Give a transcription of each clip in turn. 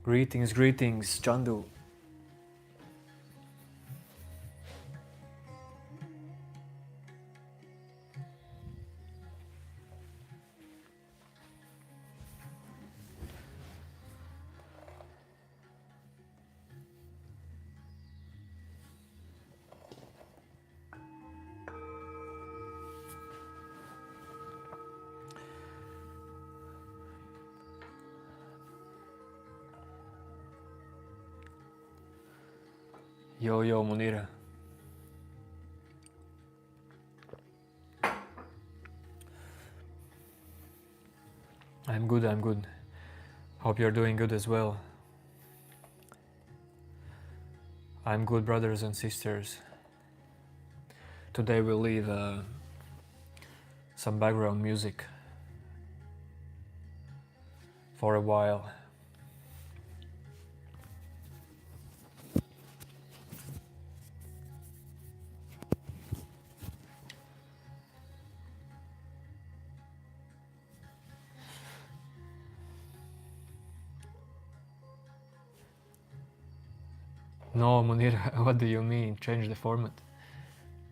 Greetings, greetings, Chandu. Yo, yo, Munira. I'm good, I'm good. Hope you're doing good as well. I'm good, brothers and sisters. Today we'll leave some background music for a while. No, Munira, what do you mean, change the format?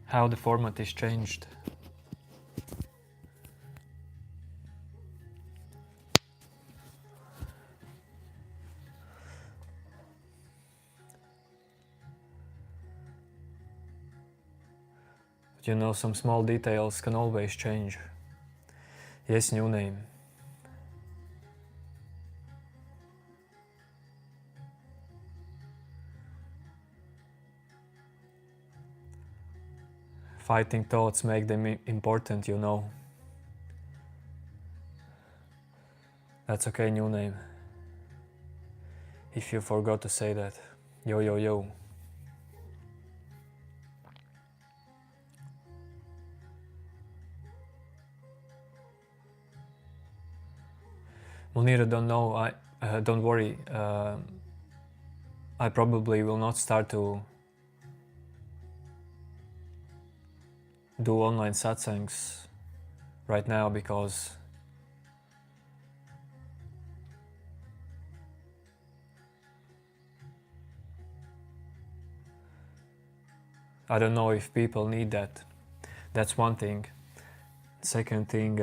How the format is changed? But you know, some small details can always change. Yes, new name. Fighting thoughts make them important, you know. That's okay, new name. If you forgot to say that. Yo, yo, yo. Munira, don't worry. I probably will not start to do online satsangs right now because I don't know if people need that. That's one thing. Second thing,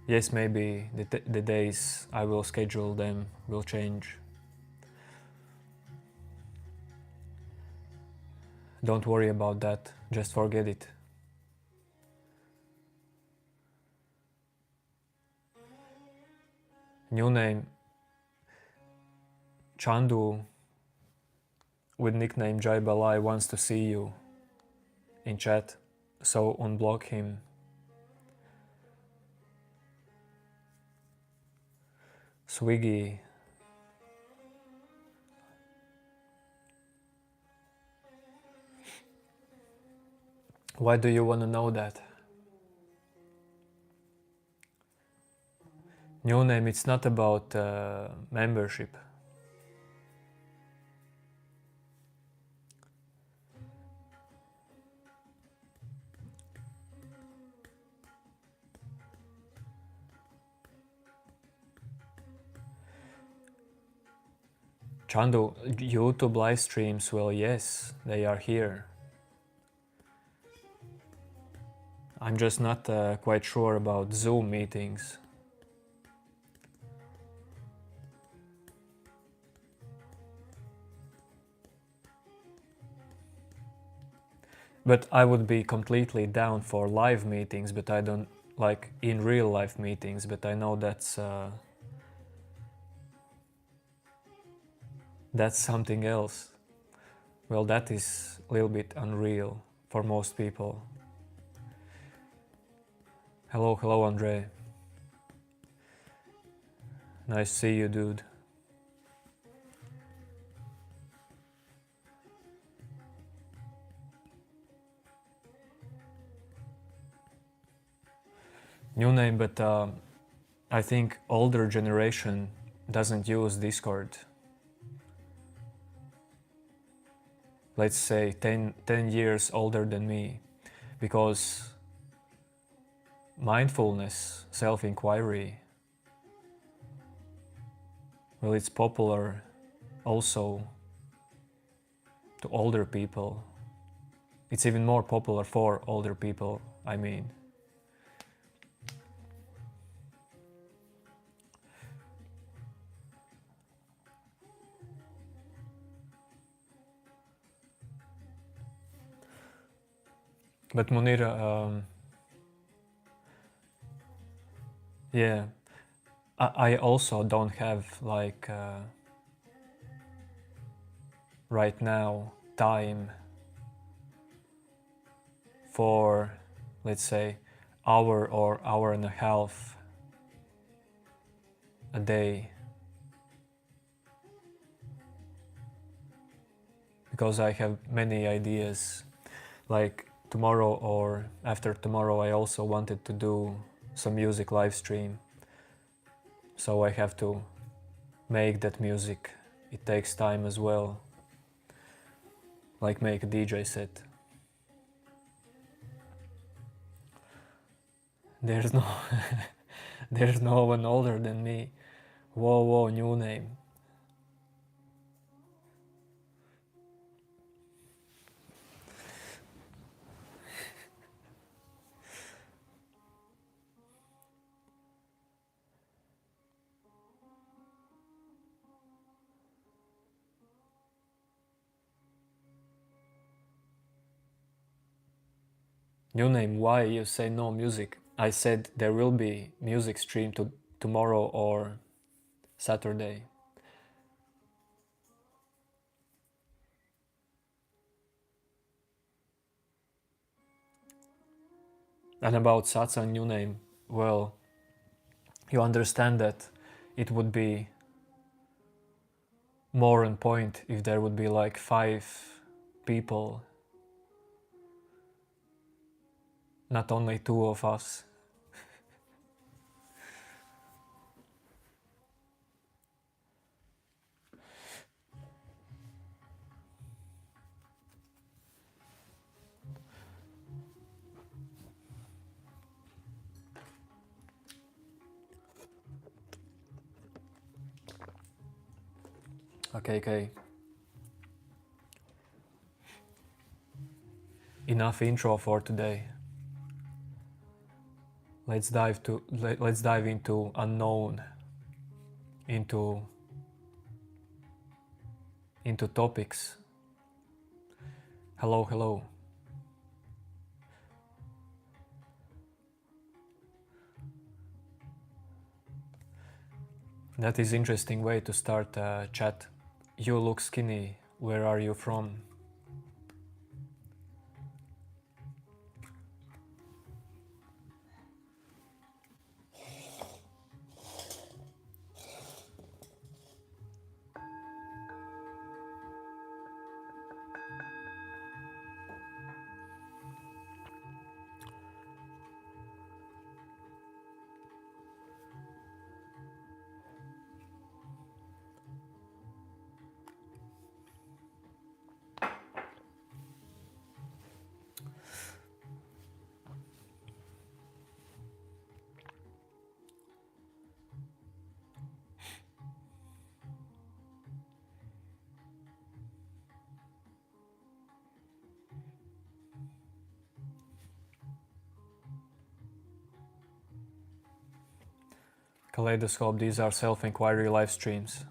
yes, maybe the days I will schedule them will change. Don't worry about that, just forget it. New name, Chandu with nickname Jai Balai wants to see you in chat, so unblock him. Swiggy. Why do you want to know that? New name, it's not about membership. Chandu, YouTube live streams, well, yes, they are here. I'm just not quite sure about Zoom meetings. But I would be completely down for live meetings, but I don't like in real life meetings, but I know that's something else. Well, that is a little bit unreal for most people. Hello, hello, Andre. Nice to see you, dude. New name, but I think older generation doesn't use Discord. Let's say 10 years older than me, because mindfulness, self-inquiry, well, it's popular also to older people. It's even more popular for older people, I mean. But Munir, yeah, I also don't have like right now time for, let's say, hour or hour and a half a day, because I have many ideas. Like tomorrow or after tomorrow I also wanted to do some music live stream, so I have to make that music. It takes time as well, like make a DJ set. There's no there's no one older than me. Whoa, whoa, new name. New name, why you say no music? I said there will be music stream to tomorrow or Saturday. And about Satsang new name, well, you understand that it would be more on point if there would be like 5 people, not only 2 of us. Okay. Enough intro for today. Let's dive into unknown, into topics. Hello. That is interesting way to start a chat. You look skinny. Where are you from? Kaleidoscope, these are self-inquiry live streams.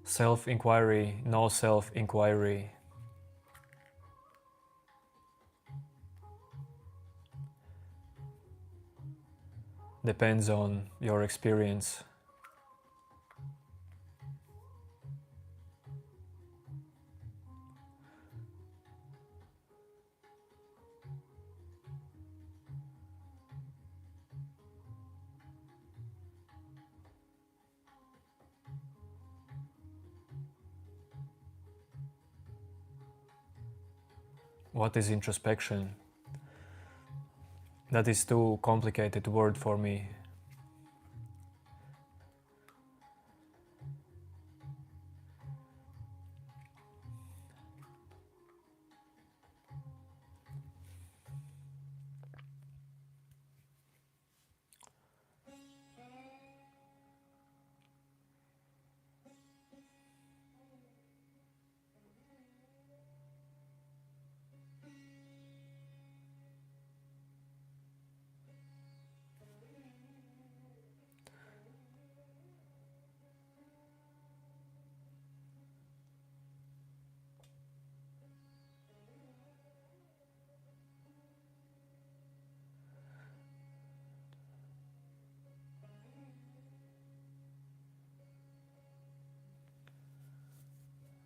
Self-inquiry, no self-inquiry. Depends on your experience. What is introspection? That is too complicated word for me.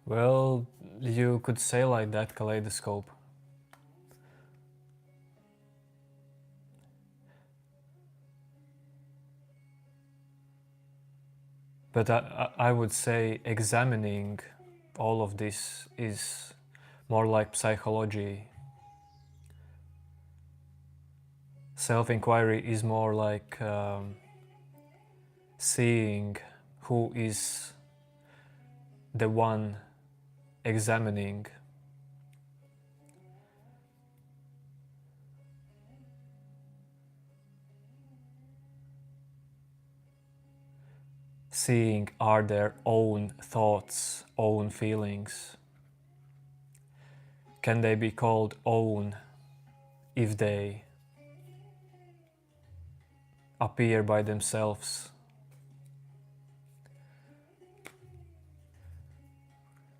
Well, you could say like that, kaleidoscope. But I would say examining all of this is more like psychology. Self-inquiry is more like seeing who is the one examining. Seeing are their own thoughts, own feelings. Can they be called own if they appear by themselves?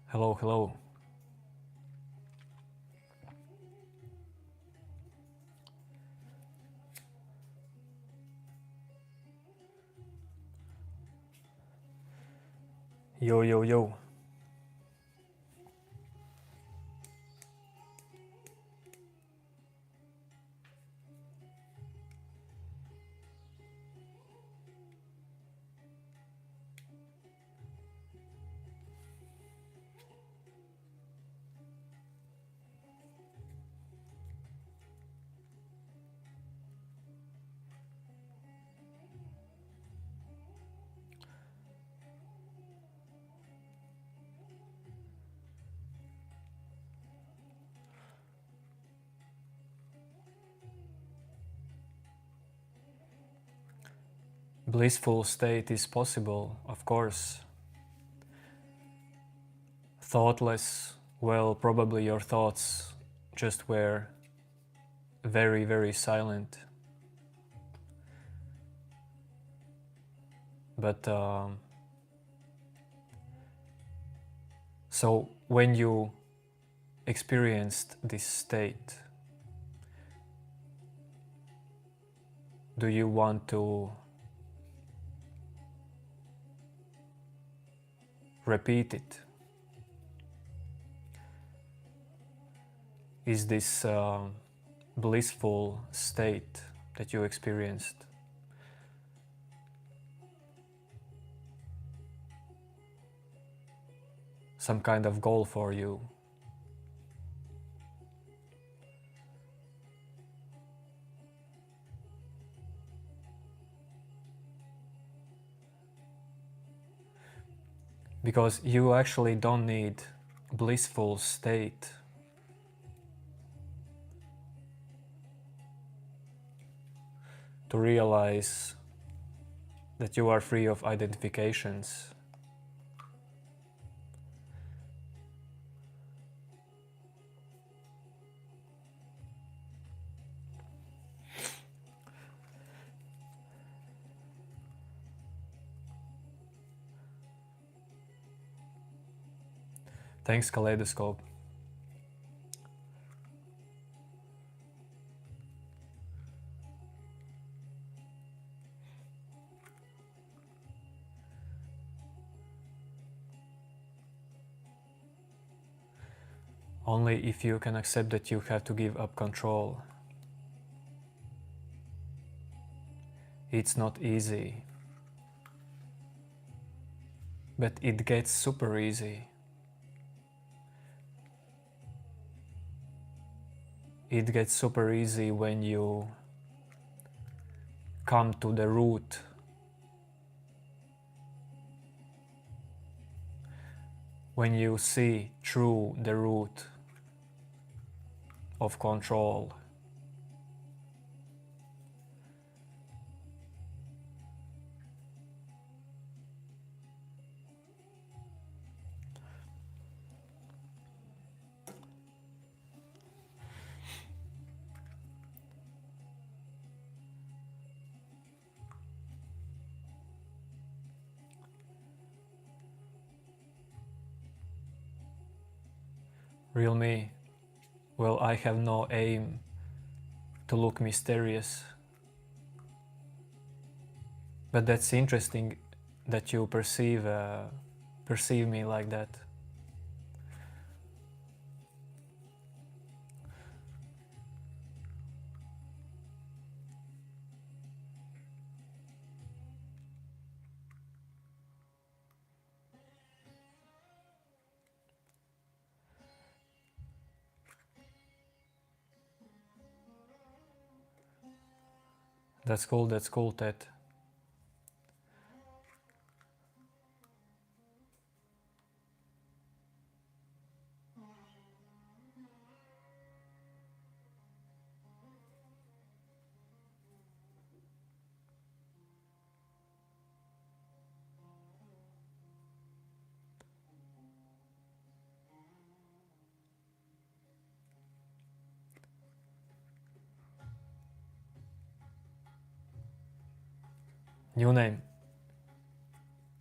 Hello, hello. Yo, yo, yo. Blissful state is possible, of course. Thoughtless, well, probably your thoughts just were very, very silent. But so when you experienced this state, do you want to repeat it? Is this blissful state that you experienced some kind of goal for you? Because you actually don't need blissful state to realize that you are free of identifications. Thanks, Kaleidoscope. Only if you can accept that you have to give up control. It's not easy, but it gets super easy. It gets super easy when you come to the root, when you see through the root of control. Real me, well, I have no aim to look mysterious. But that's interesting that you perceive me like that. That's cool, Ted. New name.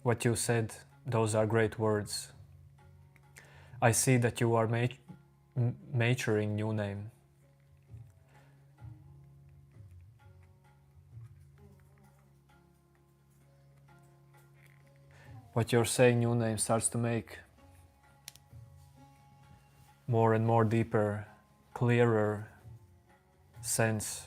What you said, those are great words. I see that you are maturing new name. What you're saying, new name, starts to make more and more deeper, clearer sense.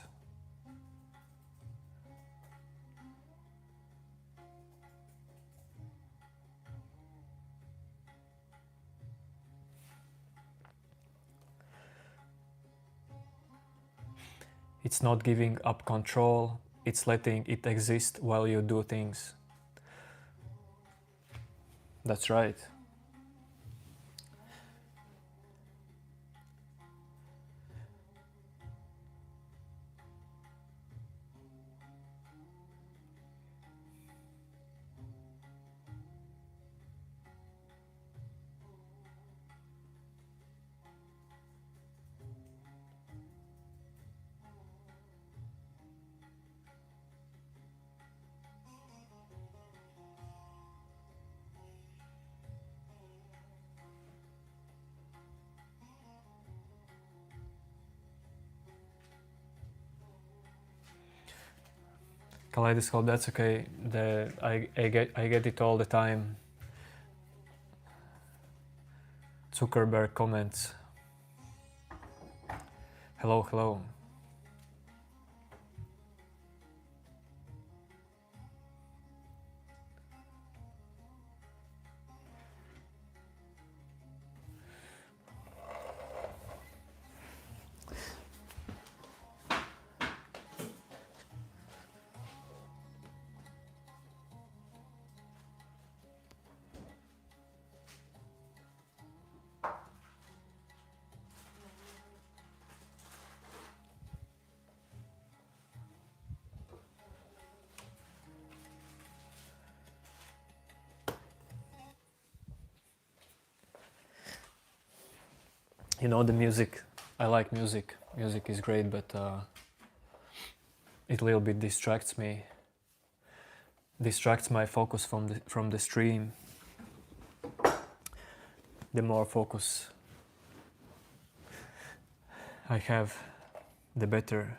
It's not giving up control, it's letting it exist while you do things. That's right. Kaleidoscope, that's okay. I get it all the time. Zuckerberg comments. Hello, hello. You know, the music, I like music. Music is great, but it a little bit distracts me. Distracts my focus from the stream. The more focus I have, the better.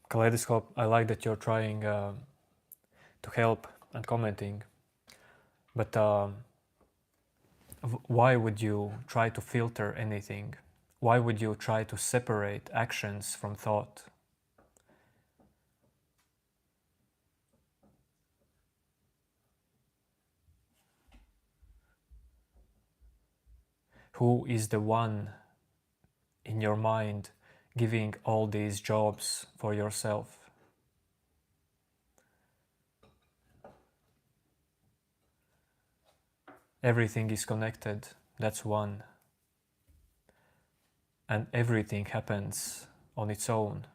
Kaleidoscope, I like that you're trying to help and commenting, but why would you try to filter anything? Why would you try to separate actions from thought? Who is the one in your mind giving all these jobs for yourself? Everything is connected, that's one. And everything happens on its own.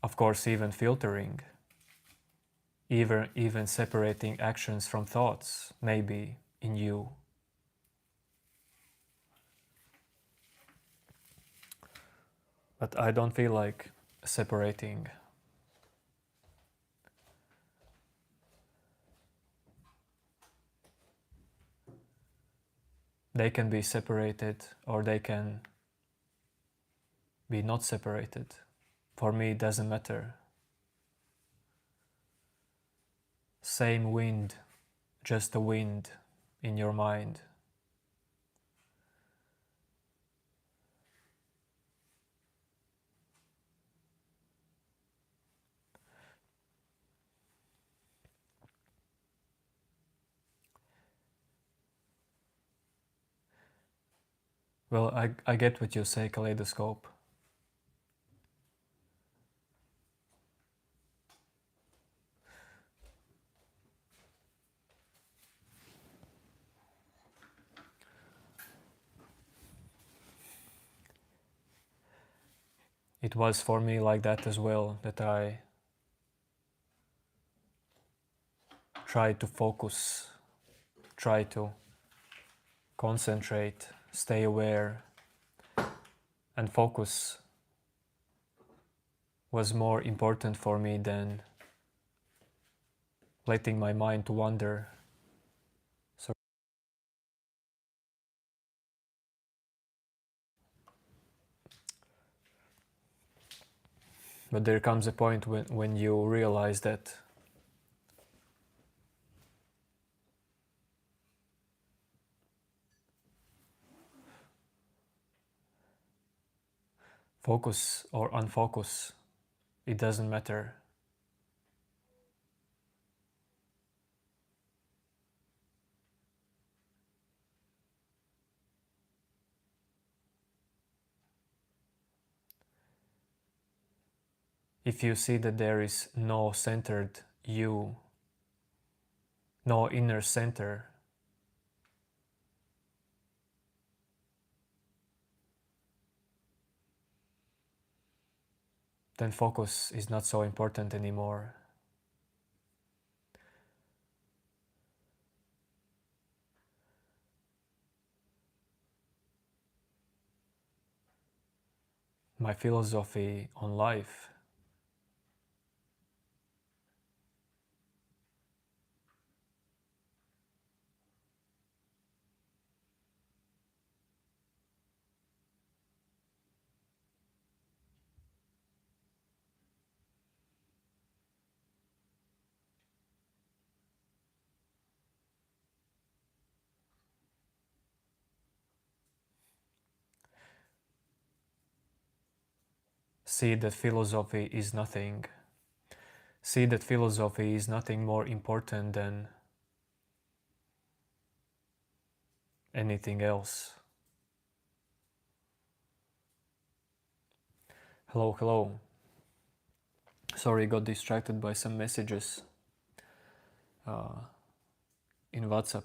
Of course, even filtering, even separating actions from thoughts, maybe in you. but I don't feel like separating. They can be separated or they can be not separated. For me, it doesn't matter. Same wind, just a wind in your mind. Well, I get what you say, kaleidoscope. It was for me like that as well, that I tried to focus, try to concentrate, stay aware, and focus was more important for me than letting my mind to wander. So, but there comes a point when you realize that focus or unfocus, it doesn't matter. If you see that there is no centered you, no inner center, then focus is not so important anymore. My philosophy on life see that philosophy is nothing. See that philosophy is nothing more important than anything else. Hello, hello. Sorry, got distracted by some messages in WhatsApp.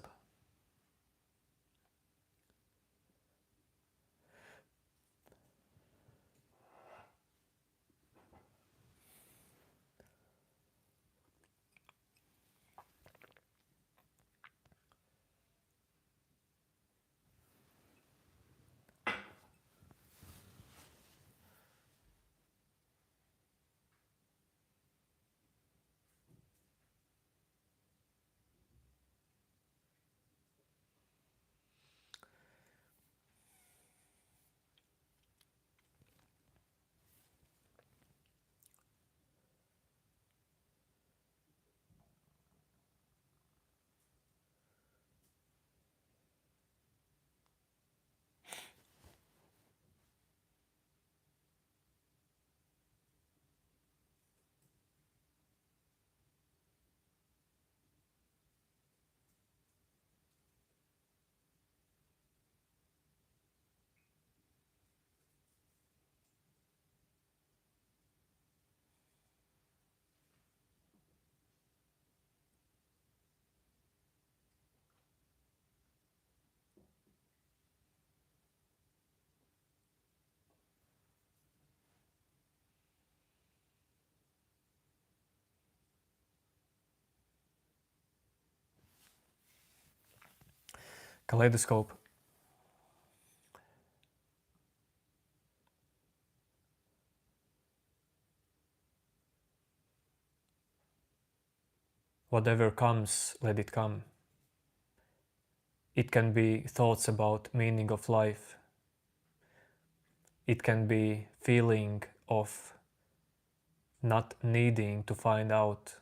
Kaleidoscope. whatever comes, let it come. It can be thoughts about meaning of life. It can be feeling of not needing to find out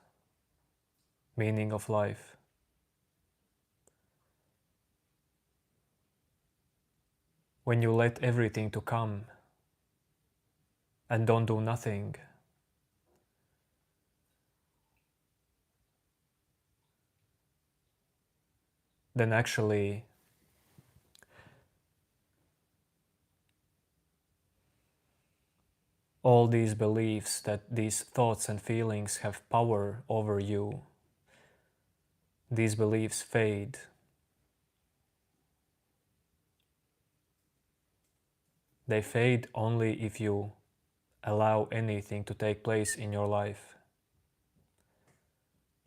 meaning of life. When you let everything to come and don't do nothing, then actually all these beliefs that these thoughts and feelings have power over you, these beliefs fade. They fade only if you allow anything to take place in your life.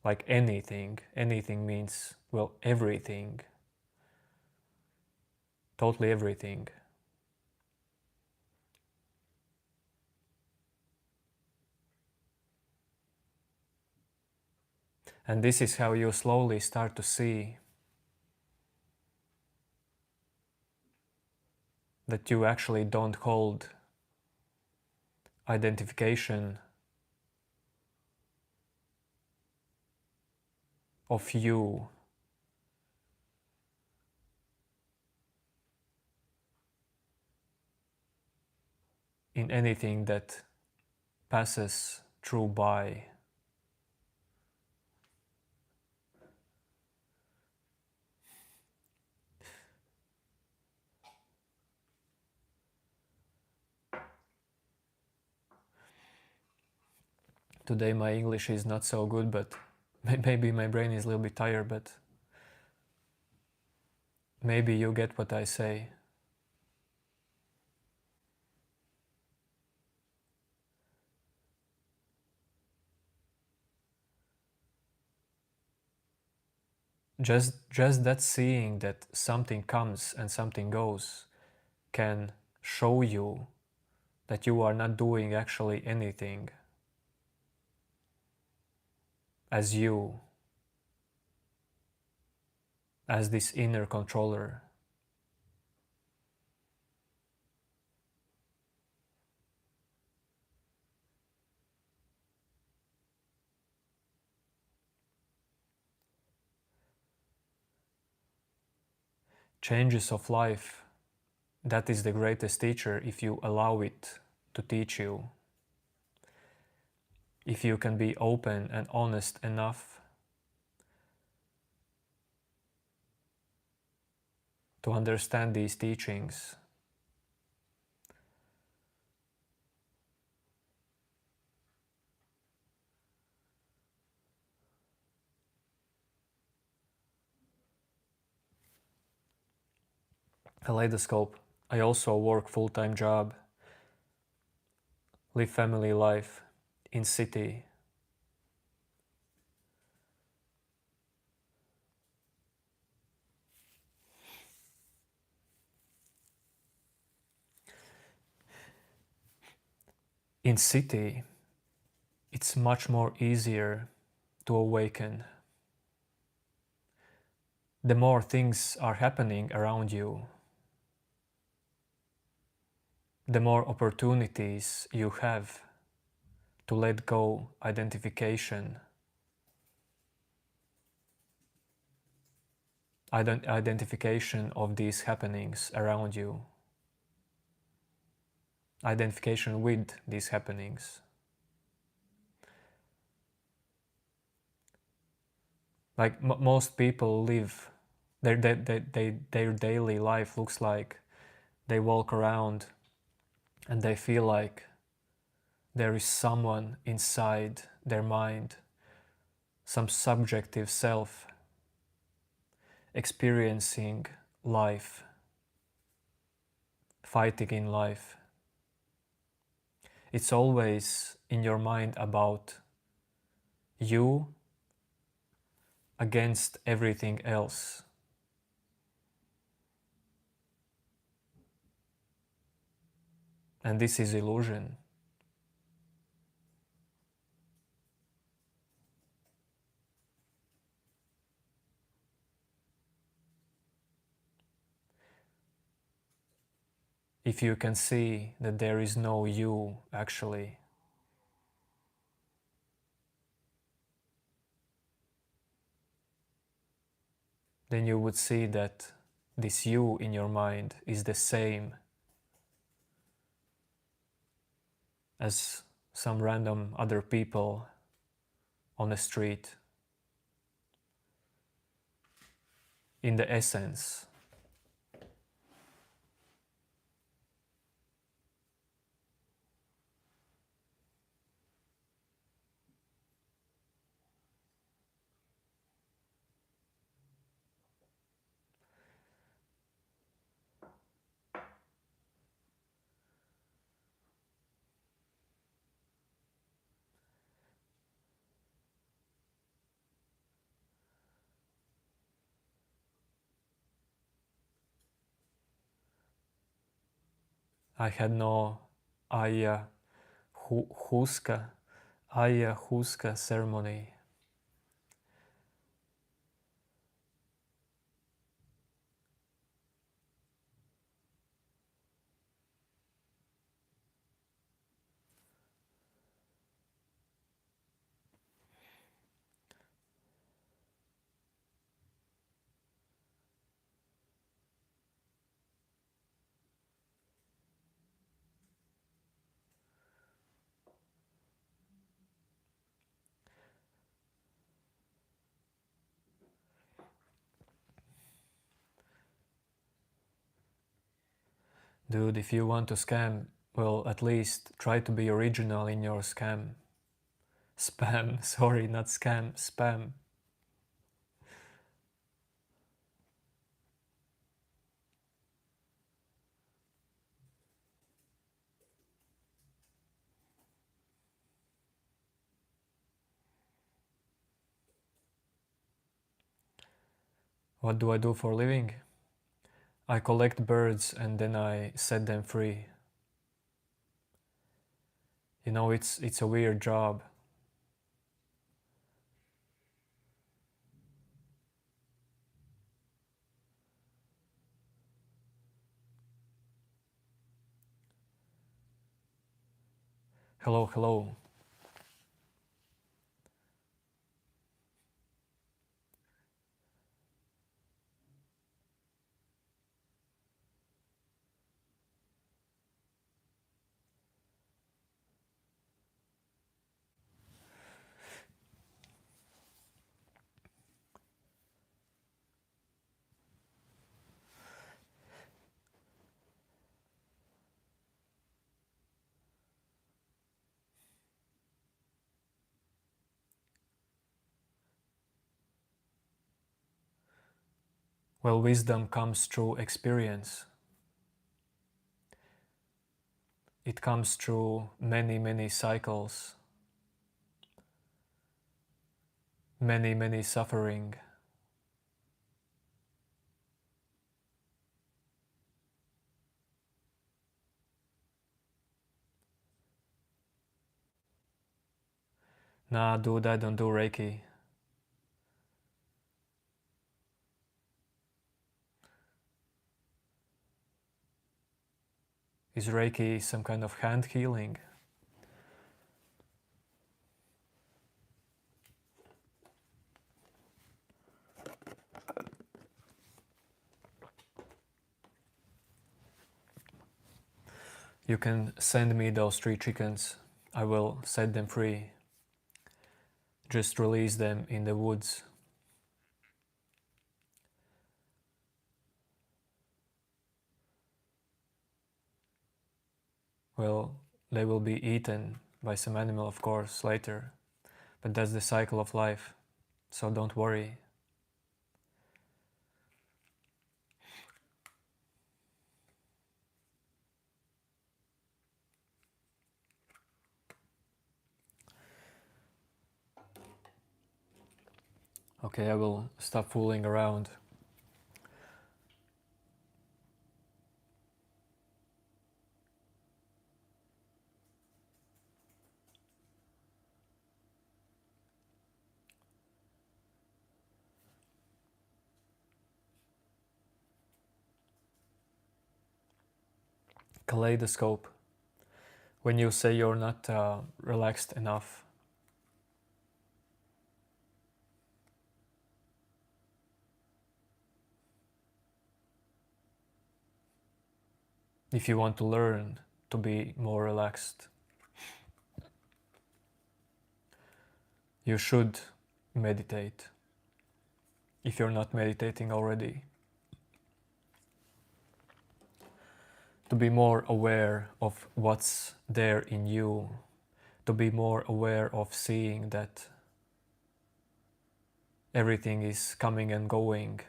Like anything. Anything means, well, everything. Totally everything. And this is how you slowly start to see that you actually don't hold identification of you in anything that passes through by. Today my English is not so good, but maybe my brain is a little bit tired, but maybe you get what I say. Just that seeing that something comes and something goes can show you that you are not doing actually anything as you, as this inner controller. Changes of life, that is the greatest teacher if you allow it to teach you. If you can be open and honest enough to understand these teachings. Kaleidoscope. I also work full-time job, live family life in city. In city, it's much more easier to awaken. The more things are happening around you, the more opportunities you have to let go identification. Identification of these happenings around you. Identification with these happenings. Like most people live, their daily life looks like they walk around and they feel like there is someone inside their mind, some subjective self, experiencing life, fighting in life. It's always in your mind about you against everything else. And this is illusion. if you can see that there is no you actually, then you would see that this you in your mind is the same as some random other people on the street. In the essence, I had no ayahuasca ayahuasca ceremony. Dude, if you want to scam, well, at least try to be original in your scam. Spam, sorry, not scam, spam. What do I do for a living? I collect birds and then I set them free. You know, it's a weird job. Hello, hello. Well, wisdom comes through experience. It comes through many, many cycles, many, many suffering. Nah, dude, I don't do Reiki. Is Reiki some kind of hand healing? You can send me those 3 chickens. I will set them free. Just release them in the woods. Well, they will be eaten by some animal, of course, later. But that's the cycle of life, so don't worry. Okay, I will stop fooling around. kaleidoscope. When you say you're not relaxed enough, if you want to learn to be more relaxed, you should meditate. If you're not meditating already, to be more aware of what's there in you, to be more aware of seeing that everything is coming and going.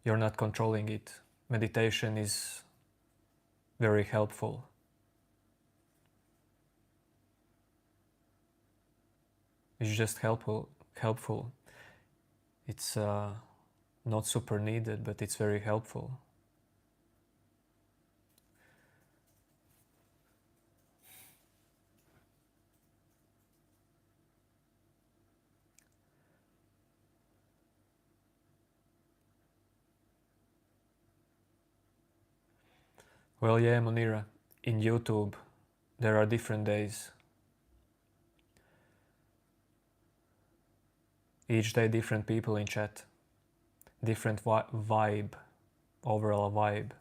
You're not controlling it. Meditation is very helpful. It's just helpful. It's not super needed, but it's very helpful. Well, yeah, Monira, in YouTube there are different days. Each day different people in chat, different vibe, overall vibe.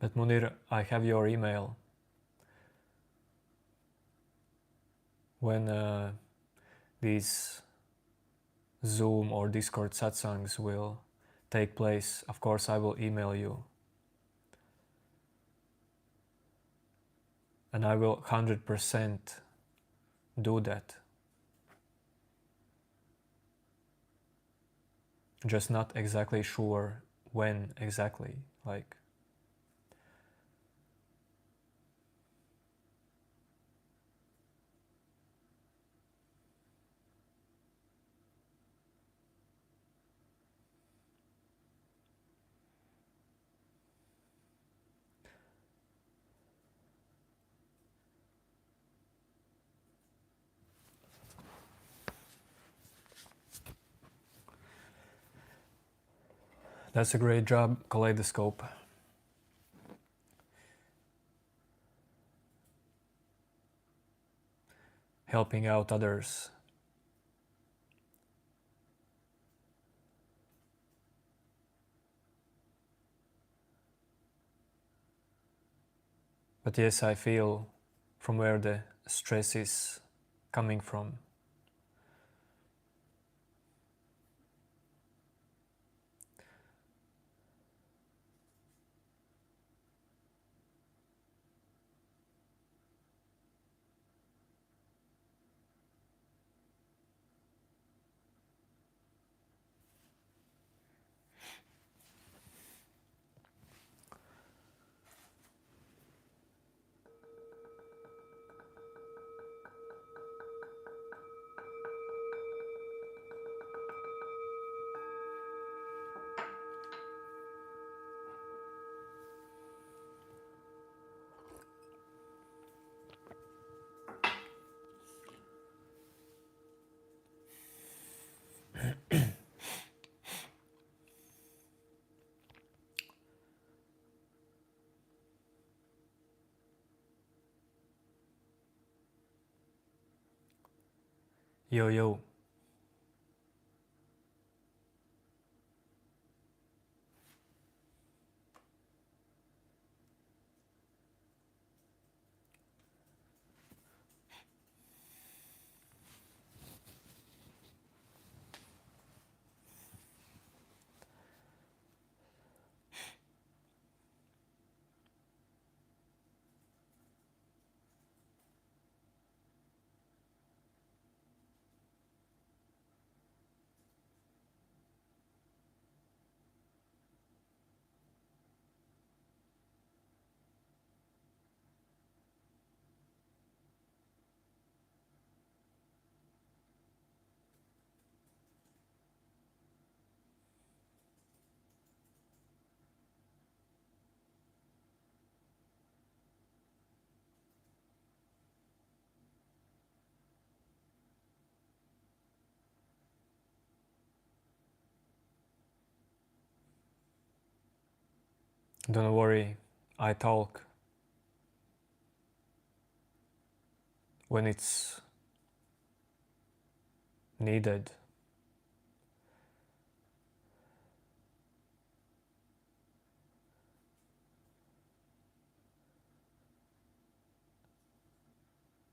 But Munir, I have your email. When these Zoom or Discord satsangs will take place, of course I will email you. And I will 100% do that. Just not exactly sure when exactly, like. That's a great job, Kaleidoscope. Helping out others. But yes, I feel from where the stress is coming from. Yo, yo. Don't worry, I talk when it's needed.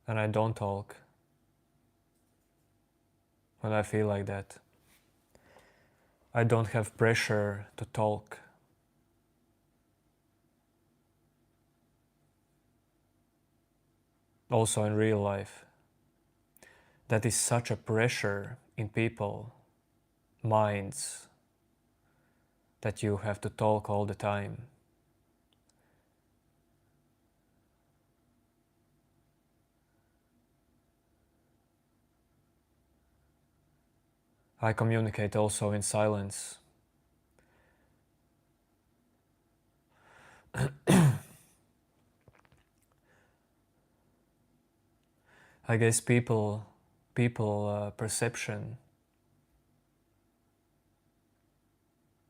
And I don't talk when I feel like that. I don't have pressure to talk. Also in real life. That is such a pressure in people, minds, that you have to talk all the time. I communicate also in silence. I guess people perception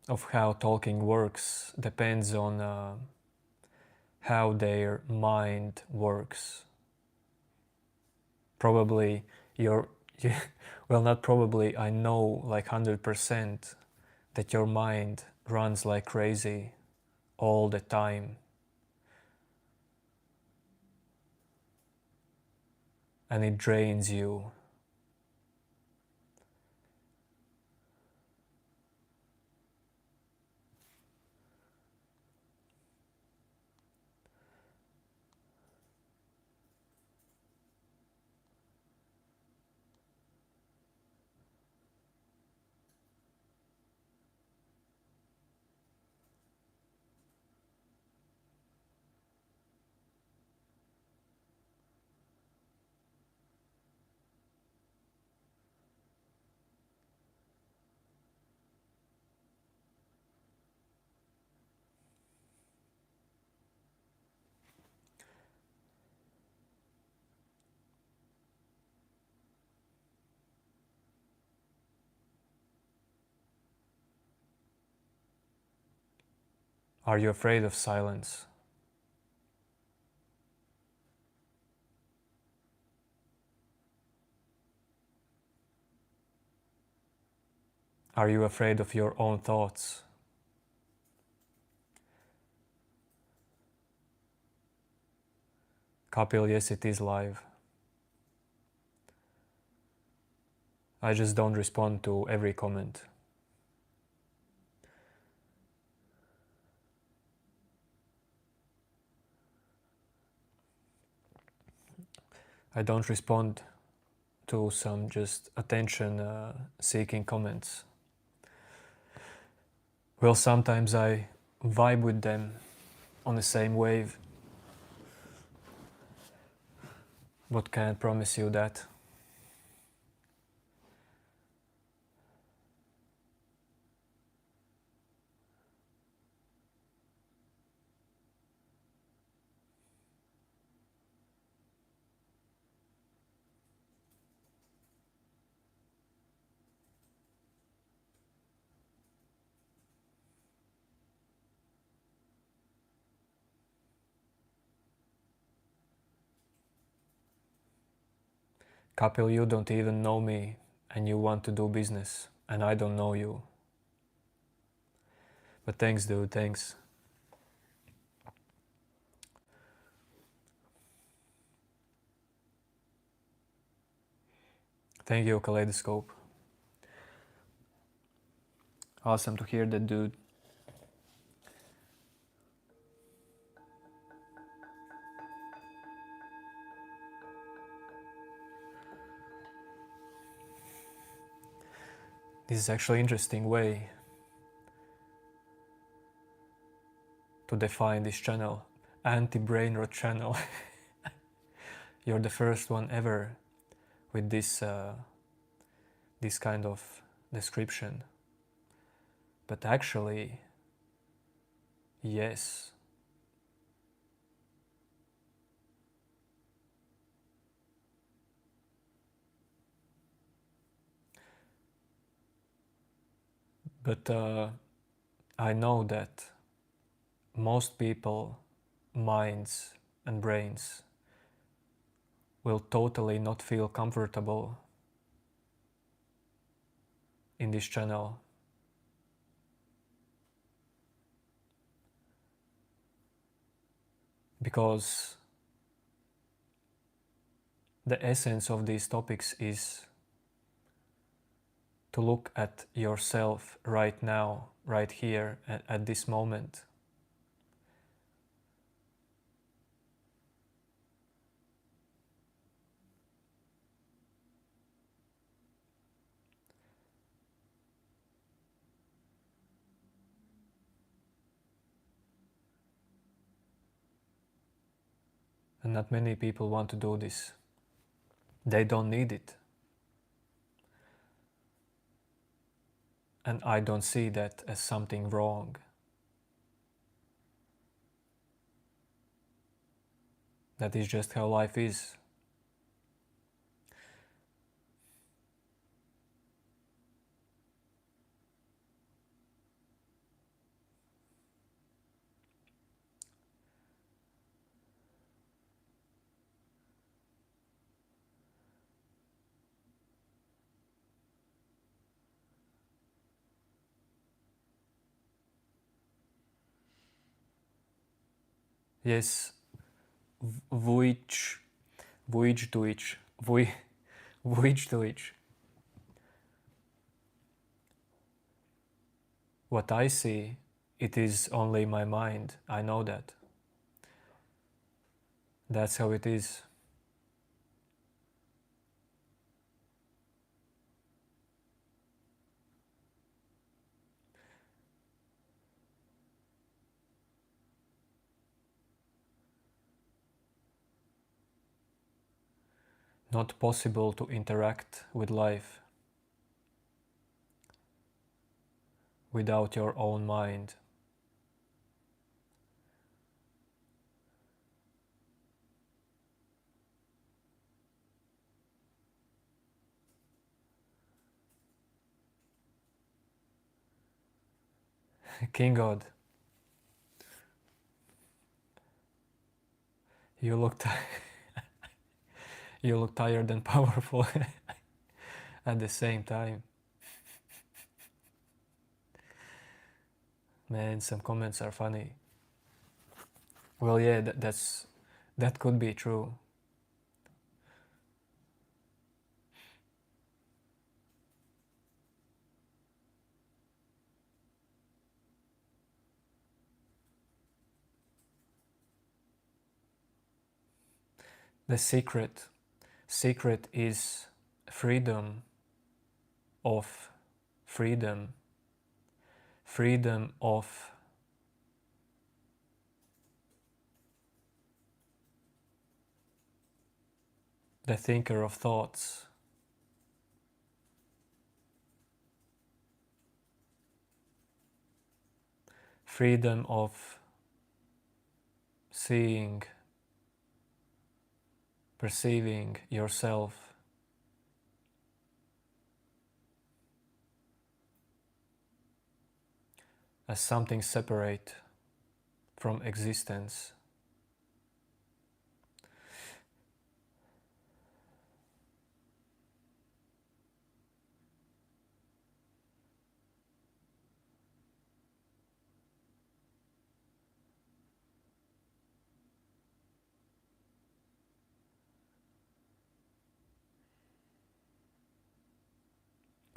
of how talking works depends on how their mind works. Probably your, well, not probably, I know like 100% that your mind runs like crazy all the time. And it drains you. Are you afraid of silence? Are you afraid of your own thoughts? Kapil, yes, it is live. I just don't respond to every comment. I don't respond to some just attention-seeking comments. Well, sometimes I vibe with them on the same wave, but can't promise you that. Kapil, you don't even know me and you want to do business, and I don't know you. But thanks, dude, thanks. Thank you, Kaleidoscope. Awesome to hear that, dude. This is actually an interesting way to define this channel. Anti-brain rot channel. You're the first one ever with this kind of description. But actually, yes. But I know that most people, minds and brains will totally not feel comfortable in this channel. Because the essence of these topics is to look at yourself right now, right here, at this moment. And not many people want to do this. They don't need it. And I don't see that as something wrong. That is just how life is. Yes, which to each, which to each. What I see, it is only my mind. I know that. That's how it is. Not possible to interact with life without your own mind. King God, you look, you look tired and powerful at the same time. Man, some comments are funny. Well, yeah, that could be true. The secret is freedom of freedom, freedom of the thinker of thoughts, freedom of seeing, perceiving yourself as something separate from existence.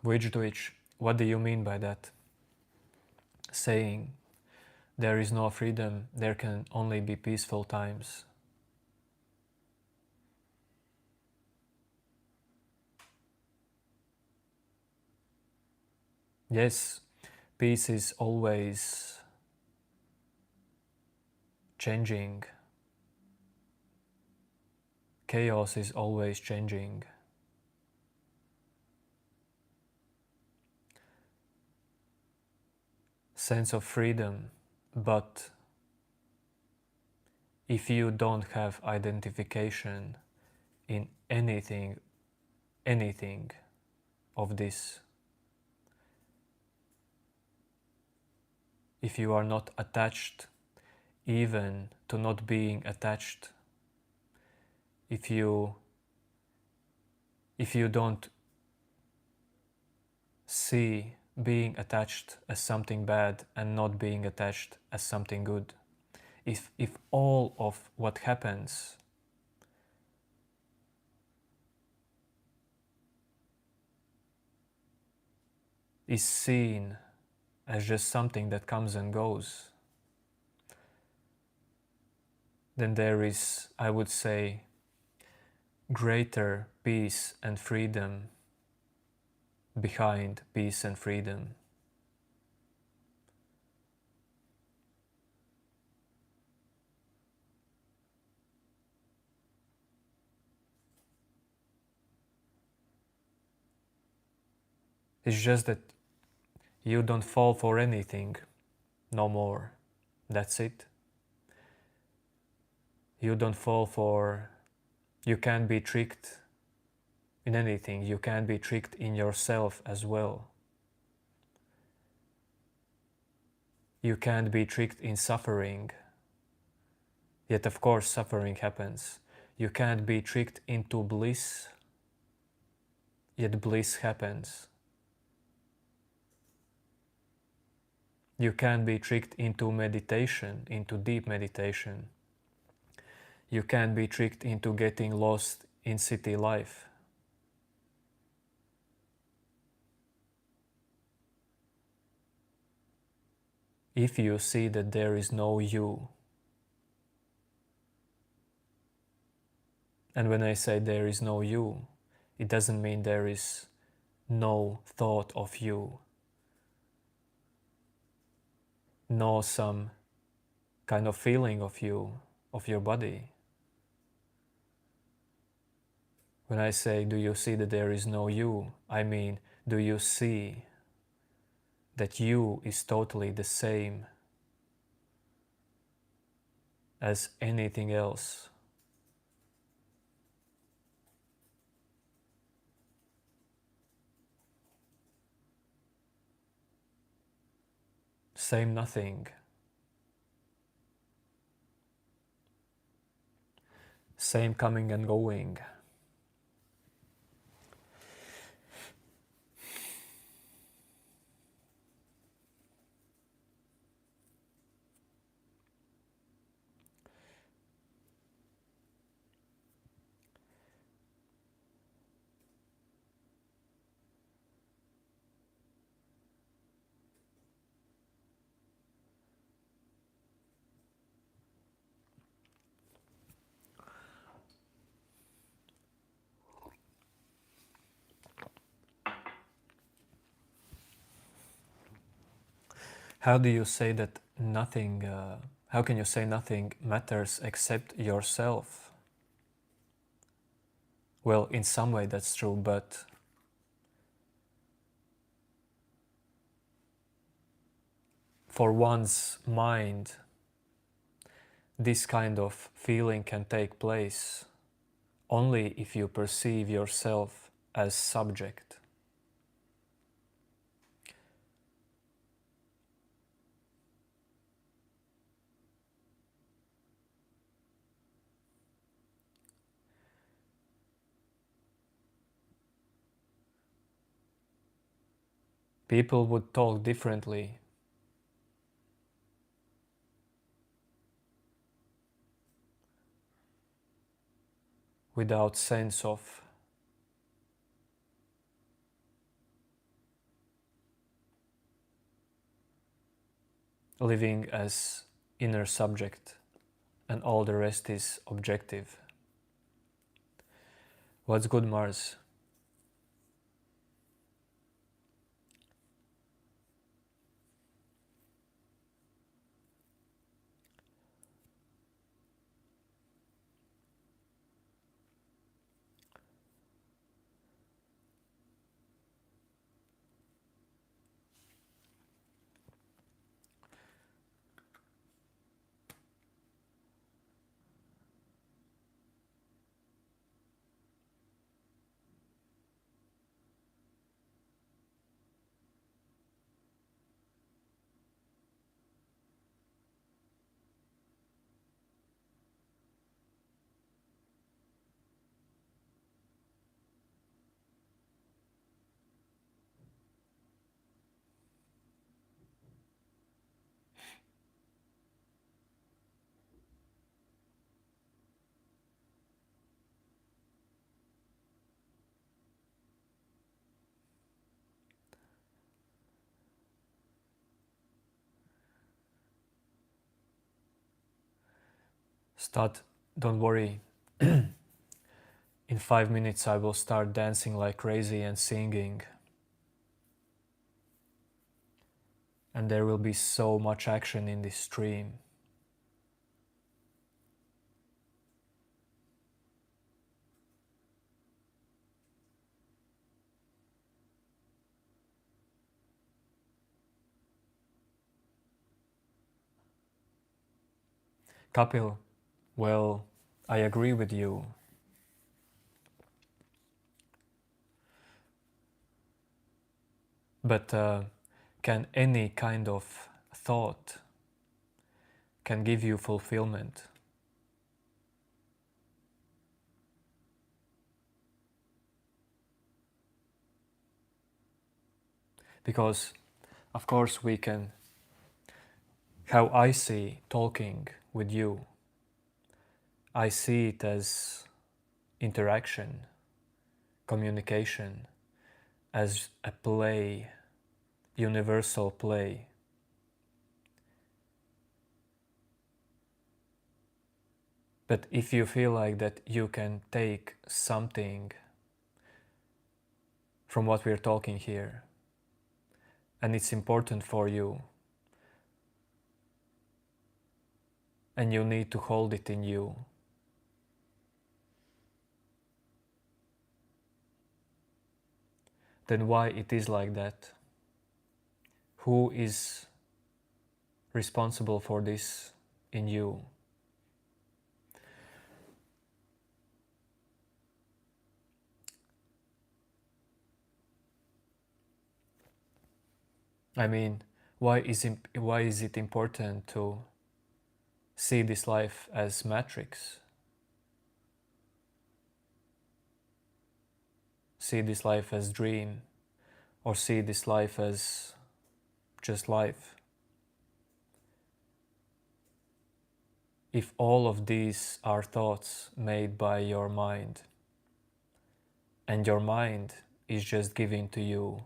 Which to which, what do you mean by that? Saying there is no freedom, there can only be peaceful times. Yes, peace is always changing. Chaos is always changing. Sense of freedom, but if you don't have identification in anything of this, if you are not attached even to not being attached. If you don't see being attached as something bad and not being attached as something good, if all of what happens is seen as just something that comes and goes, then there is, I would say, greater peace and freedom behind peace and freedom. It's just that you don't fall for anything no more. That's it. You don't fall for, you can't be tricked in anything. You can't be tricked in yourself as well. You can't be tricked in suffering. Yet of course suffering happens. You can't be tricked into bliss. Yet bliss happens. You can't be tricked into meditation, into deep meditation. You can't be tricked into getting lost in city life. If you see that there is no you, and when I say there is no you, it doesn't mean there is no thought of you, no some kind of feeling of you, of your body. When I say, do you see that there is no you, I mean, do you see that you is totally the same as anything else? Same nothing. Same coming and going. How do you say that nothing, how can you say nothing matters except yourself? Well, in some way that's true, but for one's mind, this kind of feeling can take place only if you perceive yourself as subject. People would talk differently. Without sense of living as inner subject, and all the rest is objective. What's good, Mars? Start, don't worry. In 5 minutes I will start dancing like crazy and singing. And there will be so much action in this stream. Kapil, well, I agree with you. But can any kind of thought can give you fulfillment? Because, of course, we can, how I see talking with you, I see it as interaction, communication, as a play, universal play. But if you feel like that you can take something from what we're talking here, and it's important for you, and you need to hold it in you, then why it is like that? Who is responsible for this in you? I mean, why is it important to see this life as matrix? See this life as dream, or see this life as just life? If all of these are thoughts made by your mind, and your mind is just given to you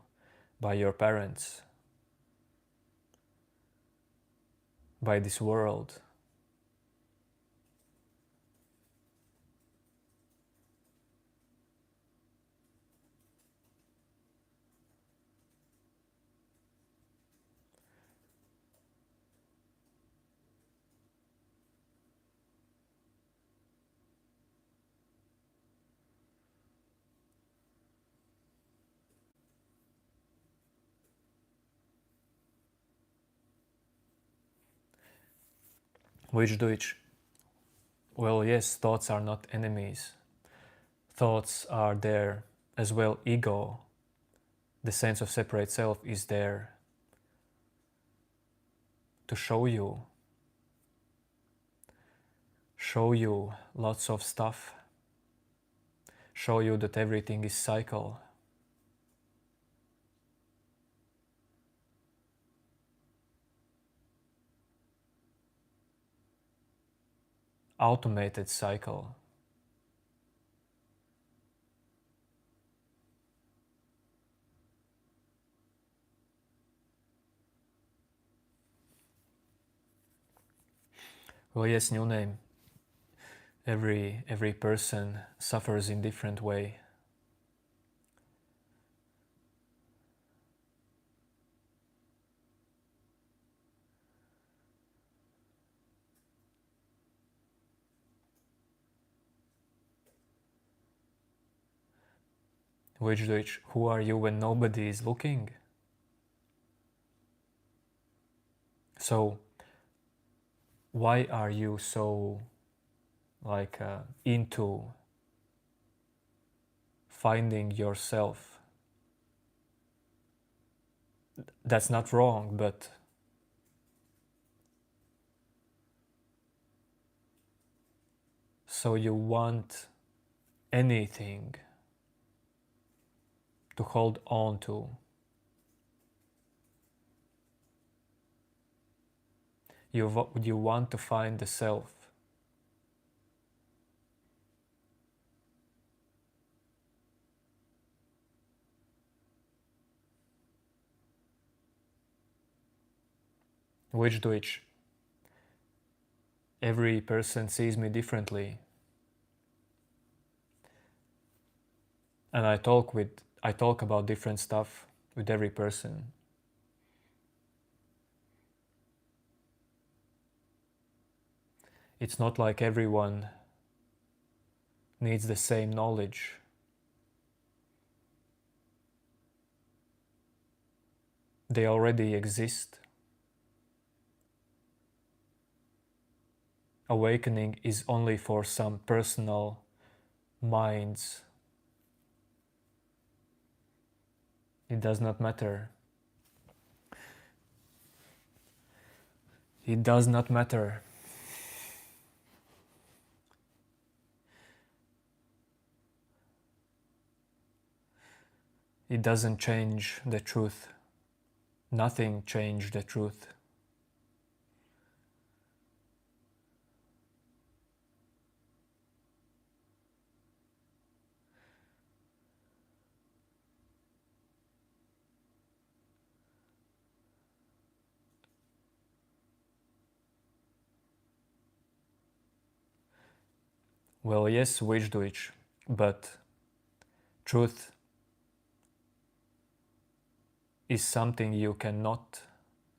by your parents, by this world, which, well, yes, thoughts are not enemies. Thoughts are there as well. Ego, the sense of separate self, is there to show you lots of stuff, show you that everything is cycle. Automated cycle. Well, yes, new name. Every person suffers in different way. Which, who are you when nobody is looking? So, why are you so into finding yourself? That's not wrong, but so you want anything to hold on to. You want to find the self. Which Every person sees me differently, and I talk about different stuff with every person. It's not like everyone needs the same knowledge. They already exist. Awakening is only for some personal minds. It does not matter. It does not matter. It doesn't change the truth. Nothing changed the truth. Well, yes, which, but truth is something you cannot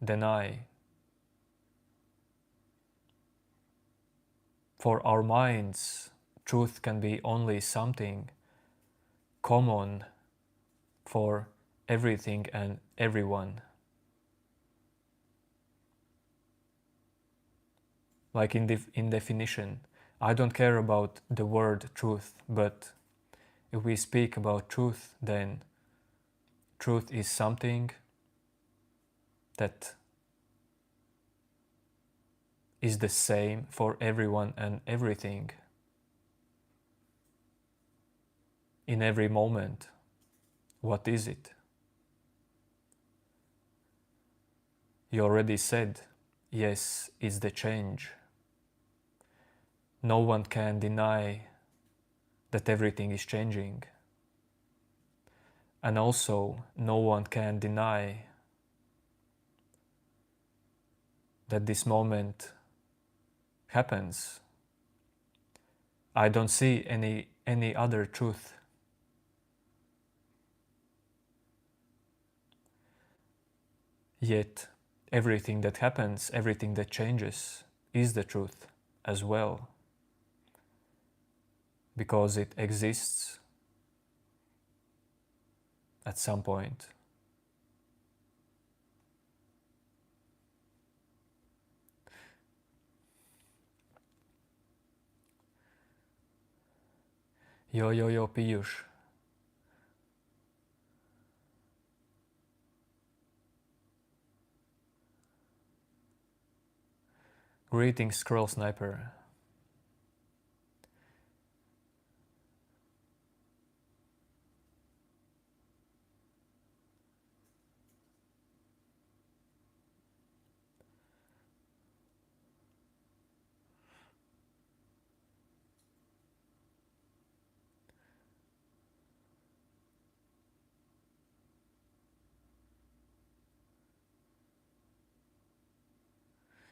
deny. For our minds, truth can be only something common for everything and everyone. Like in definition, I don't care about the word truth, but if we speak about truth, then truth is something that is the same for everyone and everything in every moment. What is it? You already said, yes, it's the change. No one can deny that everything is changing. And also, no one can deny that this moment happens. I don't see any other truth. Yet, everything that happens, everything that changes, is the truth as well, because it exists at some point. Yo, Piyush. Greetings, Scroll Sniper.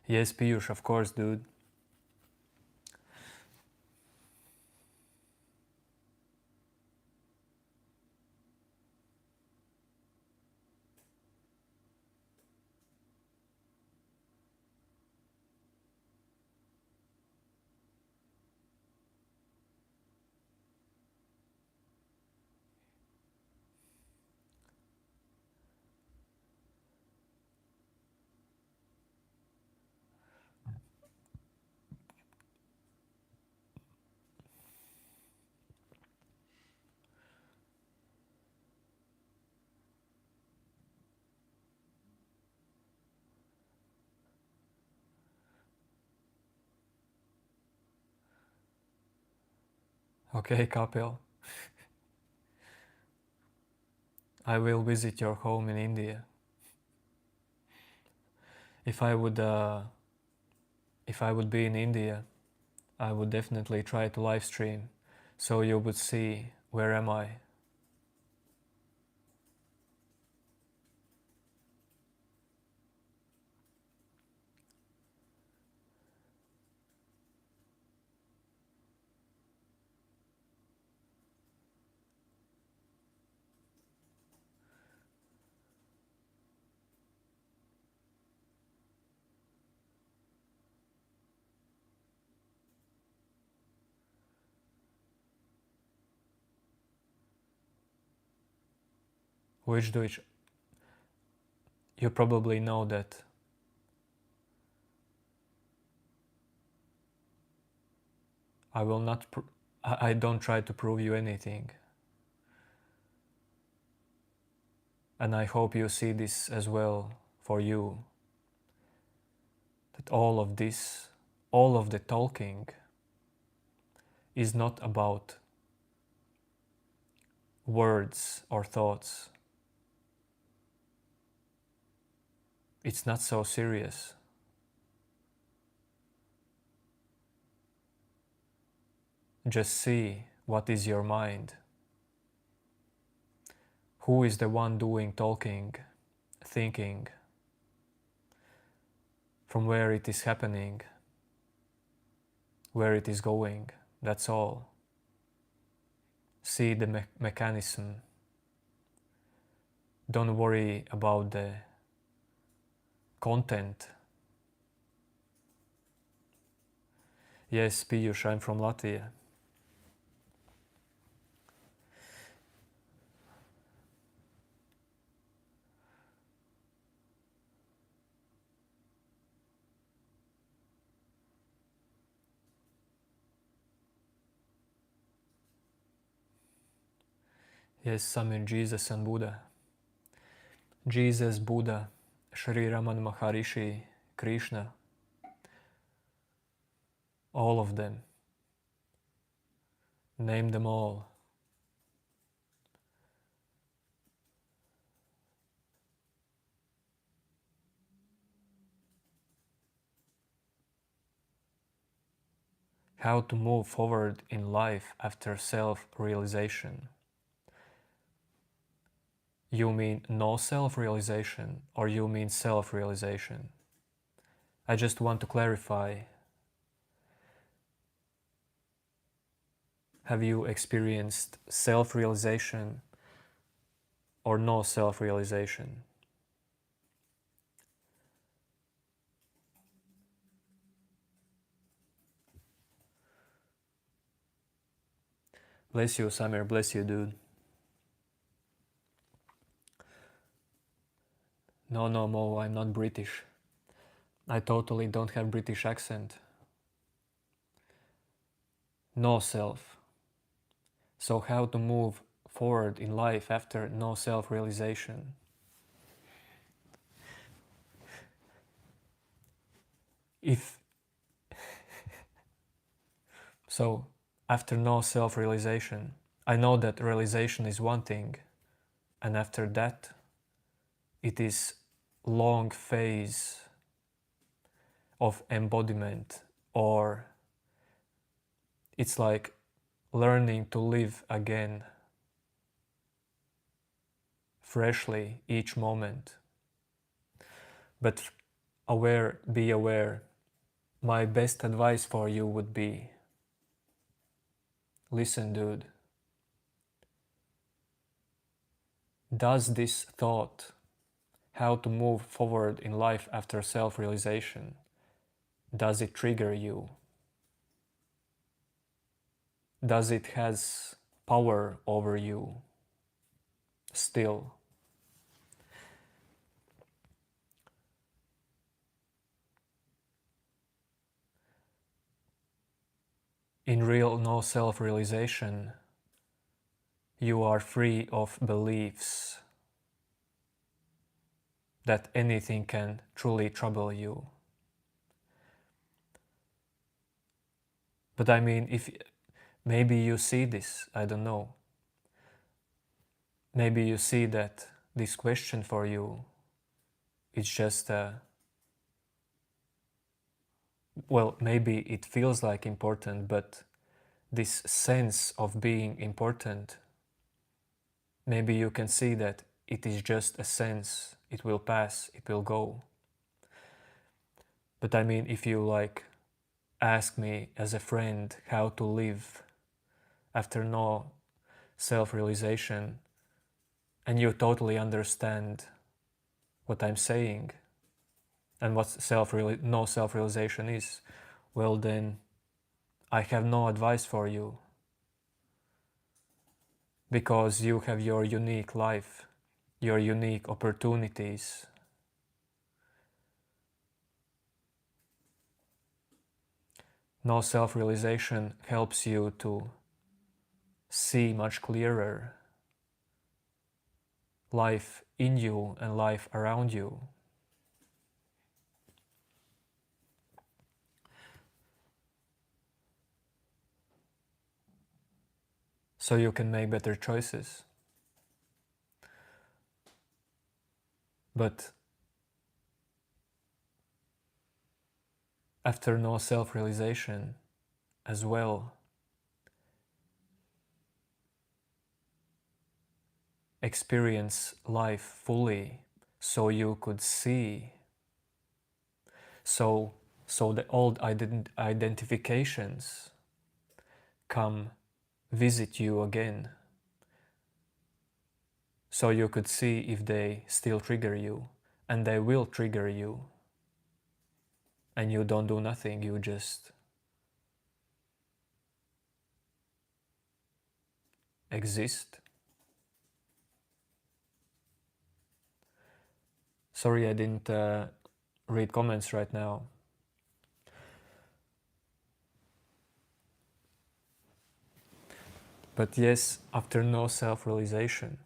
Yes, Piyush, of course, dude. Okay, Kapil. I will visit your home in India. If I would be in India, I would definitely try to live stream, so you would see where am I. which do each, you probably know that I will not, I don't try to prove you anything. And I hope you see this as well for you, that all of this, all of the talking is not about words or thoughts. It's not so serious. Just see what is your mind. Who is the one doing talking, thinking, from where it is happening, where it is going, that's all. See the mechanism. Don't worry about the content. Yes, Piyush, I'm from Latvia. Yes, Samir, Jesus and Buddha. Jesus, Buddha, Sri Raman Maharishi, Krishna, all of them. Name them all. How to move forward in life after self-realization. You mean no self-realization or you mean self-realization? I just want to clarify. Have you experienced self-realization or no self-realization? Bless you, Samir. Bless you, dude. No, Mo, I'm not British. I totally don't have British accent. No self. So how to move forward in life after no self-realization? So after no self-realization, I know that realization is one thing, and after that, it is long phase of embodiment, or it's like learning to live again freshly each moment. But be aware. My best advice for you would be, listen, dude. Does this thought, how to move forward in life after self-realization, does it trigger you? Does it has power over you still? In real no self-realization, you are free of beliefs that anything can truly trouble you. But I mean, if maybe you see this, I don't know. Maybe you see that this question for you is just well, maybe it feels like important, but this sense of being important, maybe you can see that it is just a sense, it will pass, it will go. But I mean, if you like ask me as a friend how to live after no self-realization, and you totally understand what I'm saying and what no self-realization is, well then I have no advice for you, because you have your unique life your unique opportunities. No self-realization helps you to see much clearer life in you and life around you. So you can make better choices. But after no self-realization as well, experience life fully so you could see. So the old identifications come visit you again. So you could see if they still trigger you, and they will trigger you. And you don't do nothing, you just exist. Sorry, I didn't read comments right now. But yes, after no self-realization,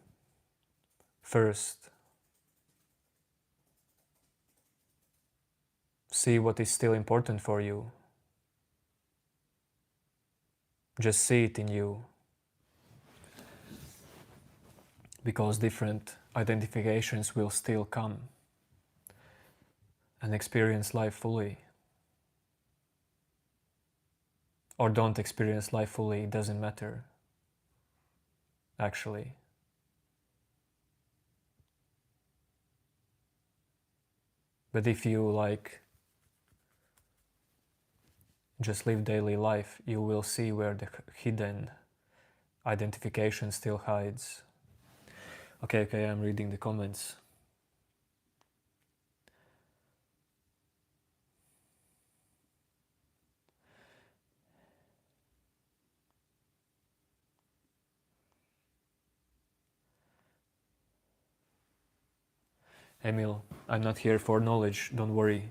first, see what is still important for you. Just see it in you. Because different identifications will still come. And experience life fully. Or don't experience life fully, it doesn't matter. Actually. But if you just live daily life, you will see where the hidden identification still hides. Okay, I'm reading the comments. Emil, I'm not here for knowledge, don't worry.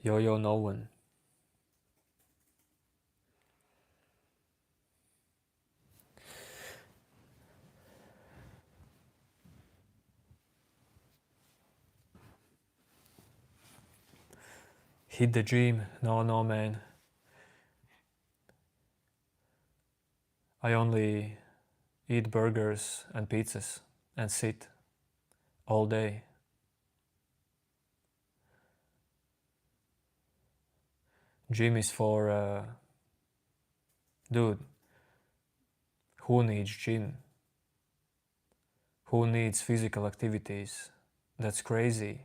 Yo, no one. Hit the gym? No man. I only eat burgers and pizzas and sit all day. Gym is for, dude, who needs gym? Who needs physical activities? That's crazy.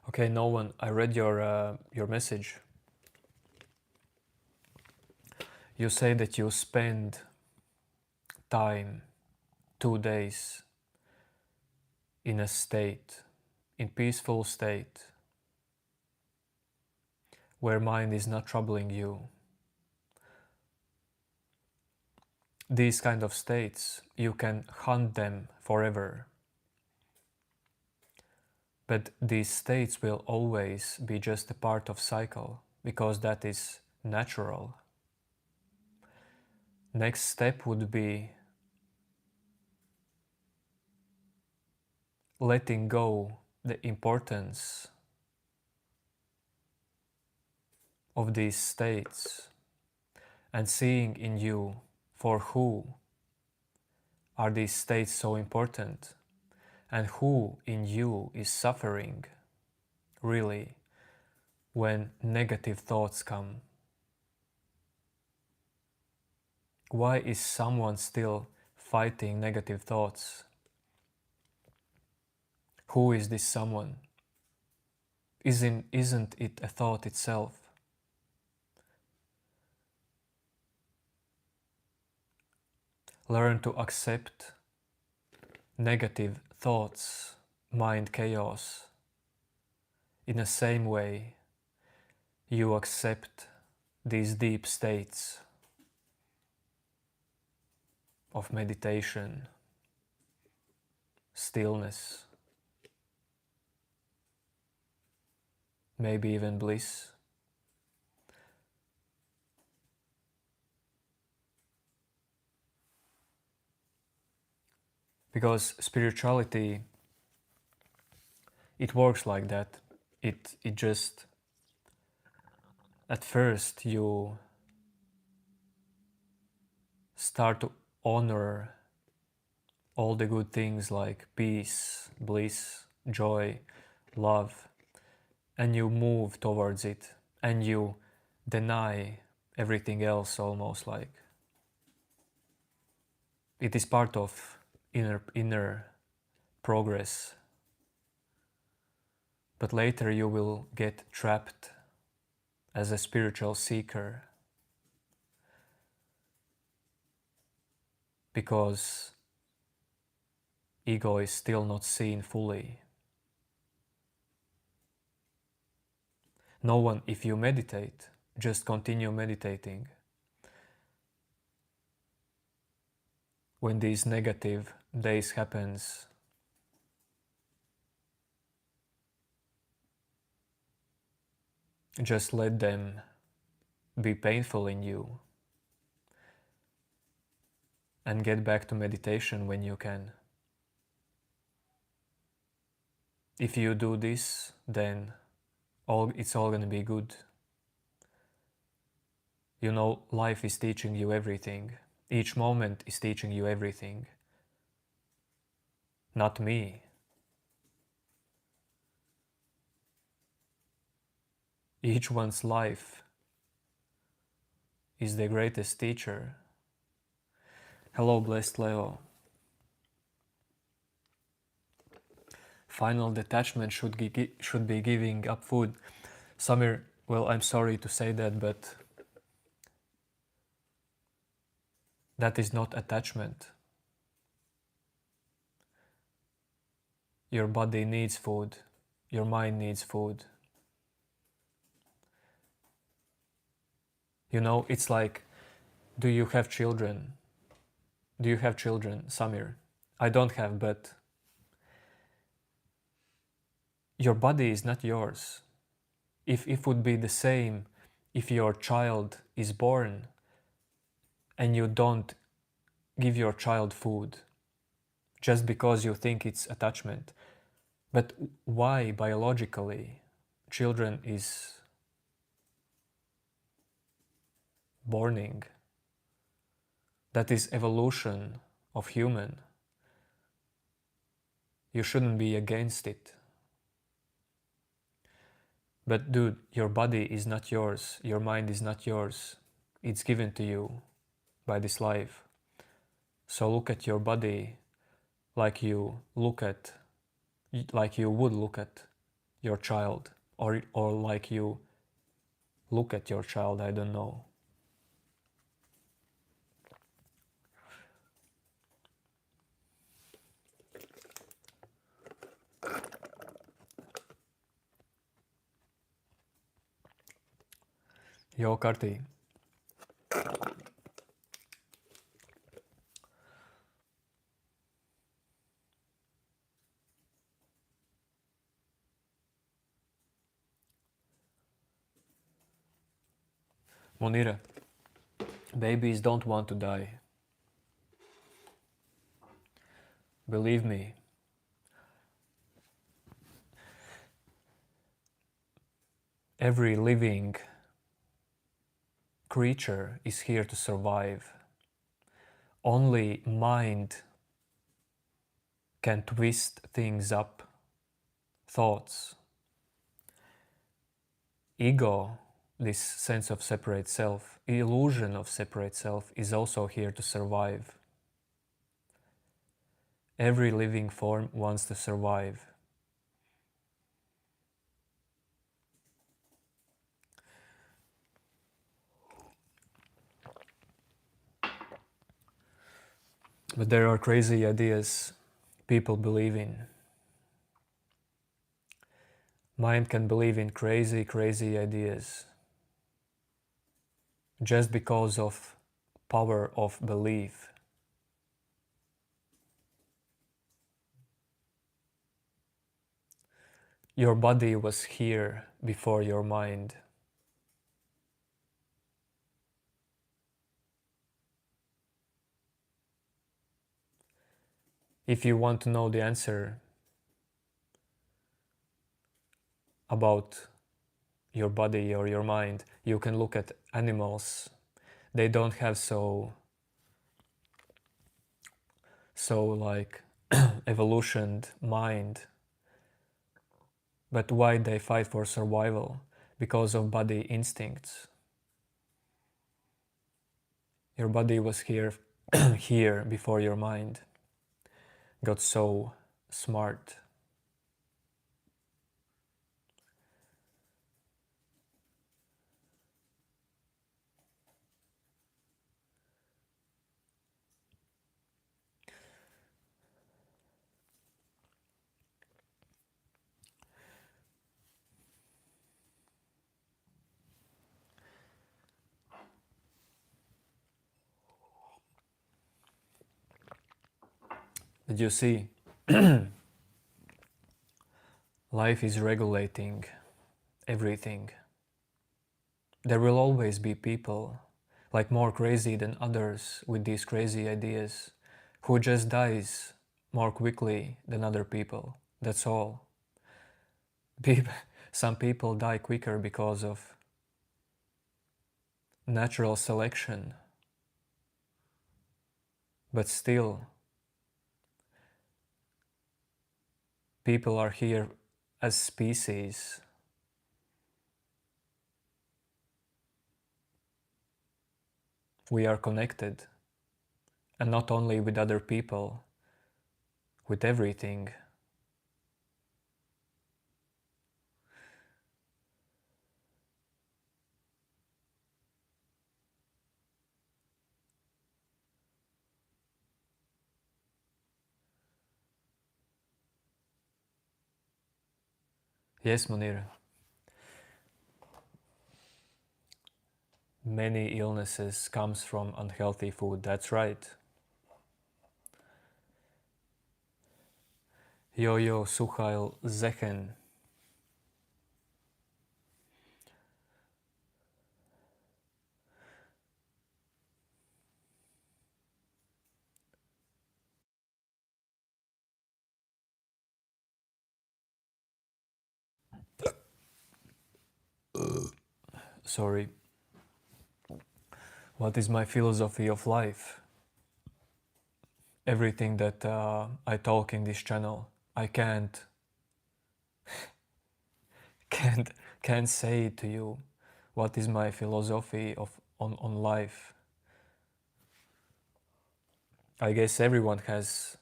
Okay, no one. I read your message. You say that you spend time, 2 days, in a state, in peaceful state, where mind is not troubling you. These kind of states, you can hunt them forever. But these states will always be just a part of cycle, because that is natural. Next step would be letting go the importance of these states and seeing in you for who are these states so important and who in you is suffering really when negative thoughts come. Why is someone still fighting negative thoughts? Who is this someone? Isn't it a thought itself? Learn to accept negative thoughts, mind chaos, in the same way you accept these deep states of meditation, stillness, maybe even bliss. Because spirituality, it works like that. It just, at first you start to honor all the good things like peace, bliss, joy, love, and you move towards it and you deny everything else almost, like it is part of inner progress. But later you will get trapped as a spiritual seeker because ego is still not seen fully. No one, if you meditate, just continue meditating. When these negative days happens, just let them be painful in you and get back to meditation when you can. If you do this, then it's all gonna be good. You know, life is teaching you everything. Each moment is teaching you everything. Not me. Each one's life is the greatest teacher. Hello, blessed Leo. Final detachment should be giving up food. Samir, well, I'm sorry to say that, but that is not attachment. Your body needs food. Your mind needs food. You know, it's like, do you have children? Do you have children, Samir? I don't have, but your body is not yours. If it would be the same if your child is born and you don't give your child food just because you think it's attachment. But why biologically children is borning? That is evolution of human. You shouldn't be against it. But dude, your body is not yours. Your mind is not yours. It's given to you by this life. So look at your body like you would look at your child, or like you look at your child, I don't know. Yo, Karti. Monira, babies don't want to die. Believe me. Every living creature is here to survive. Only mind can twist things up. Thoughts. Ego, this sense of separate self, illusion of separate self, is also here to survive. Every living form wants to survive. But there are crazy ideas people believe in. Mind can believe in crazy, crazy ideas just because of power of belief. Your body was here before your mind. If you want to know the answer about your body or your mind, you can look at animals. They don't have so like evolutioned mind. But why they fight for survival? Because of body instincts. Your body was here here before your mind got so smart. Did you see? Life is regulating everything. There will always be people, like more crazy than others with these crazy ideas, who just dies more quickly than other people. That's all. Some people die quicker because of natural selection. But still, people are here as species. We are connected, and not only with other people, with everything. Yes, Munir. Many illnesses comes from unhealthy food. That's right. Yo, Suhail, Zechen. Sorry. What is my philosophy of life? Everything that I talk in this channel, I can't can't can't say to you what is my philosophy of on life. I guess everyone has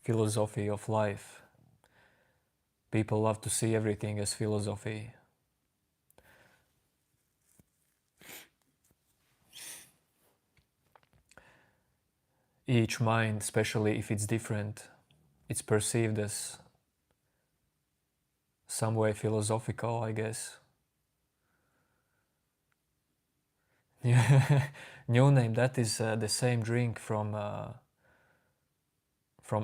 philosophy of life. People love to see everything as philosophy. Each mind, especially if it's different, it's perceived as some way philosophical, I guess. Yeah, new name. That is the same drink from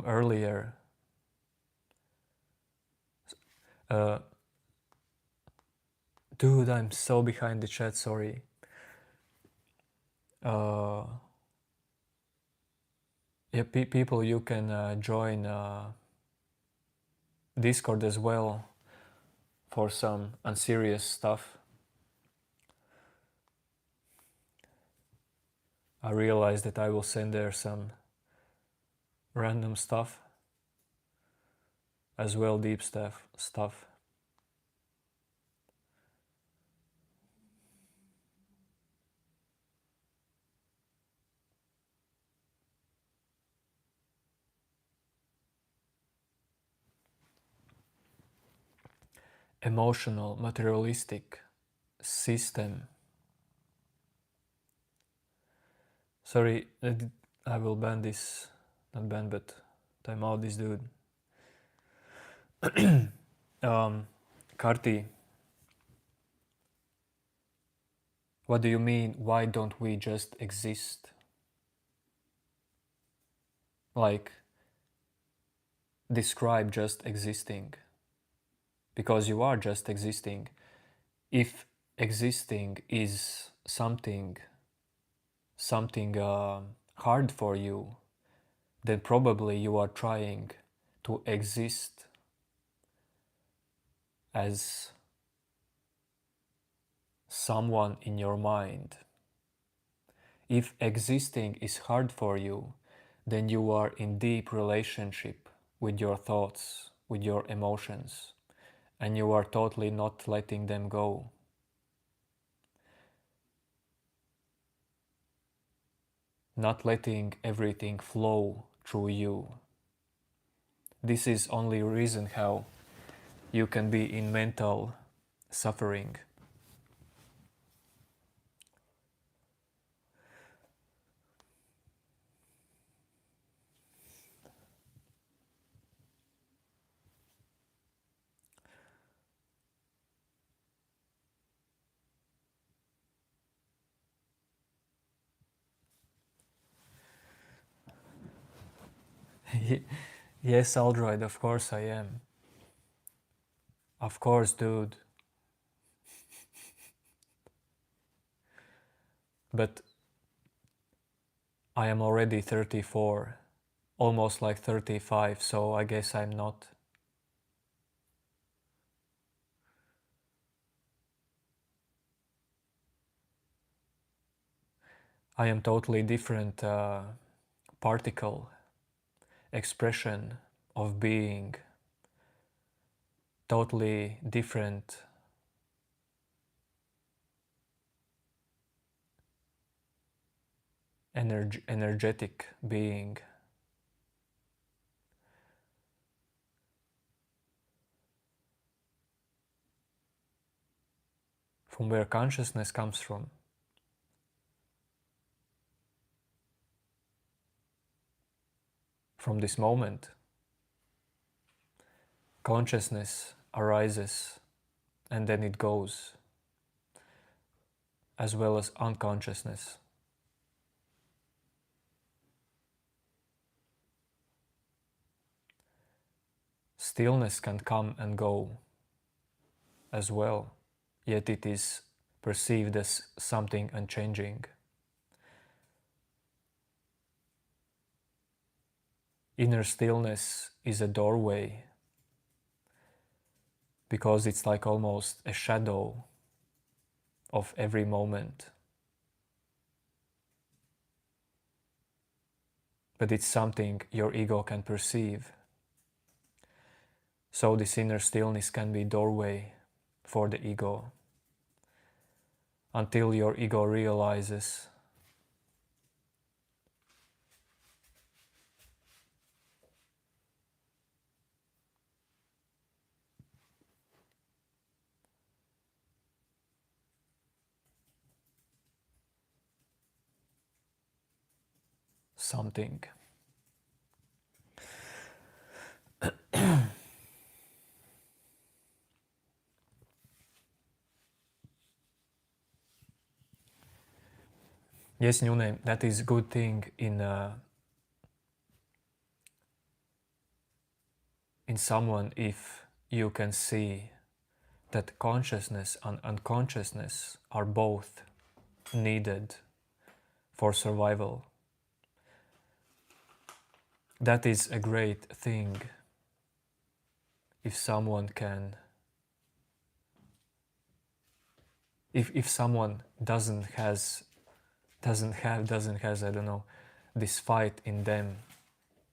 earlier. Uh, Dude, I'm so behind the chat. Sorry. Yeah, people, you can join Discord as well for some unserious stuff. I realize that I will send there some random stuff, as well deep stuff. Emotional, materialistic system. Sorry, I will ban this, not ban, but time out this dude. Karti, what do you mean, why don't we just exist? Like, describe just existing. Because you are just existing. If existing is something hard for you, then probably you are trying to exist as someone in your mind. If existing is hard for you, then you are in deep relationship with your thoughts, with your emotions, and you are totally not letting them go. Not letting everything flow through you. This is only reason how you can be in mental suffering. Yes, Aldroid, of course I am. Of course, dude. But I am already 34, almost like 35, so I guess I'm not. I am totally different particle, expression of being, totally different energetic being. From where consciousness comes from. From this moment, consciousness arises and then it goes, as well as unconsciousness. Stillness can come and go as well, yet it is perceived as something unchanging. Inner stillness is a doorway because it's like almost a shadow of every moment. But it's something your ego can perceive. So this inner stillness can be a doorway for the ego until your ego realizes something. Yes, new name, that is good thing in someone if you can see that consciousness and unconsciousness are both needed for survival. That is a great thing if someone can, if someone doesn't has doesn't has, I don't know, this fight in them.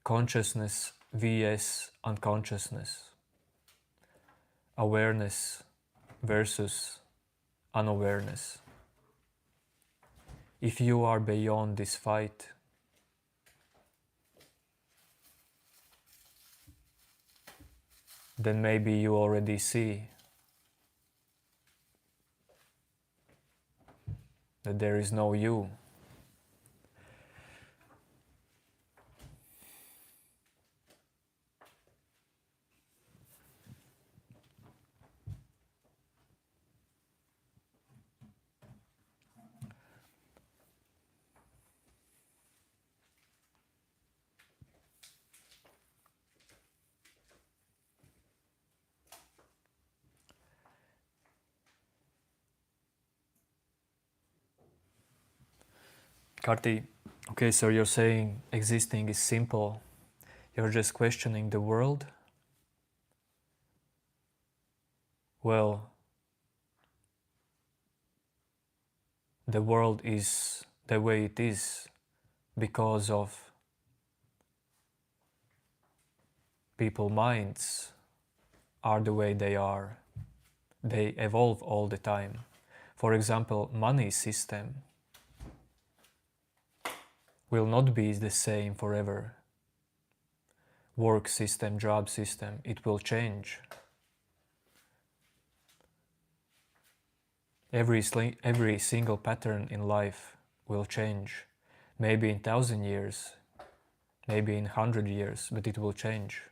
Consciousness vs unconsciousness. Awareness versus unawareness. If you are beyond this fight, then maybe you already see that there is no you. Karti, okay, so you're saying existing is simple. You're just questioning the world? Well, the world is the way it is because of people's minds are the way they are. They evolve all the time. For example, money system will not be the same forever. Work system, job system, it will change. Every single pattern in life will change. Maybe in 1,000 years, maybe in 100 years, but it will change.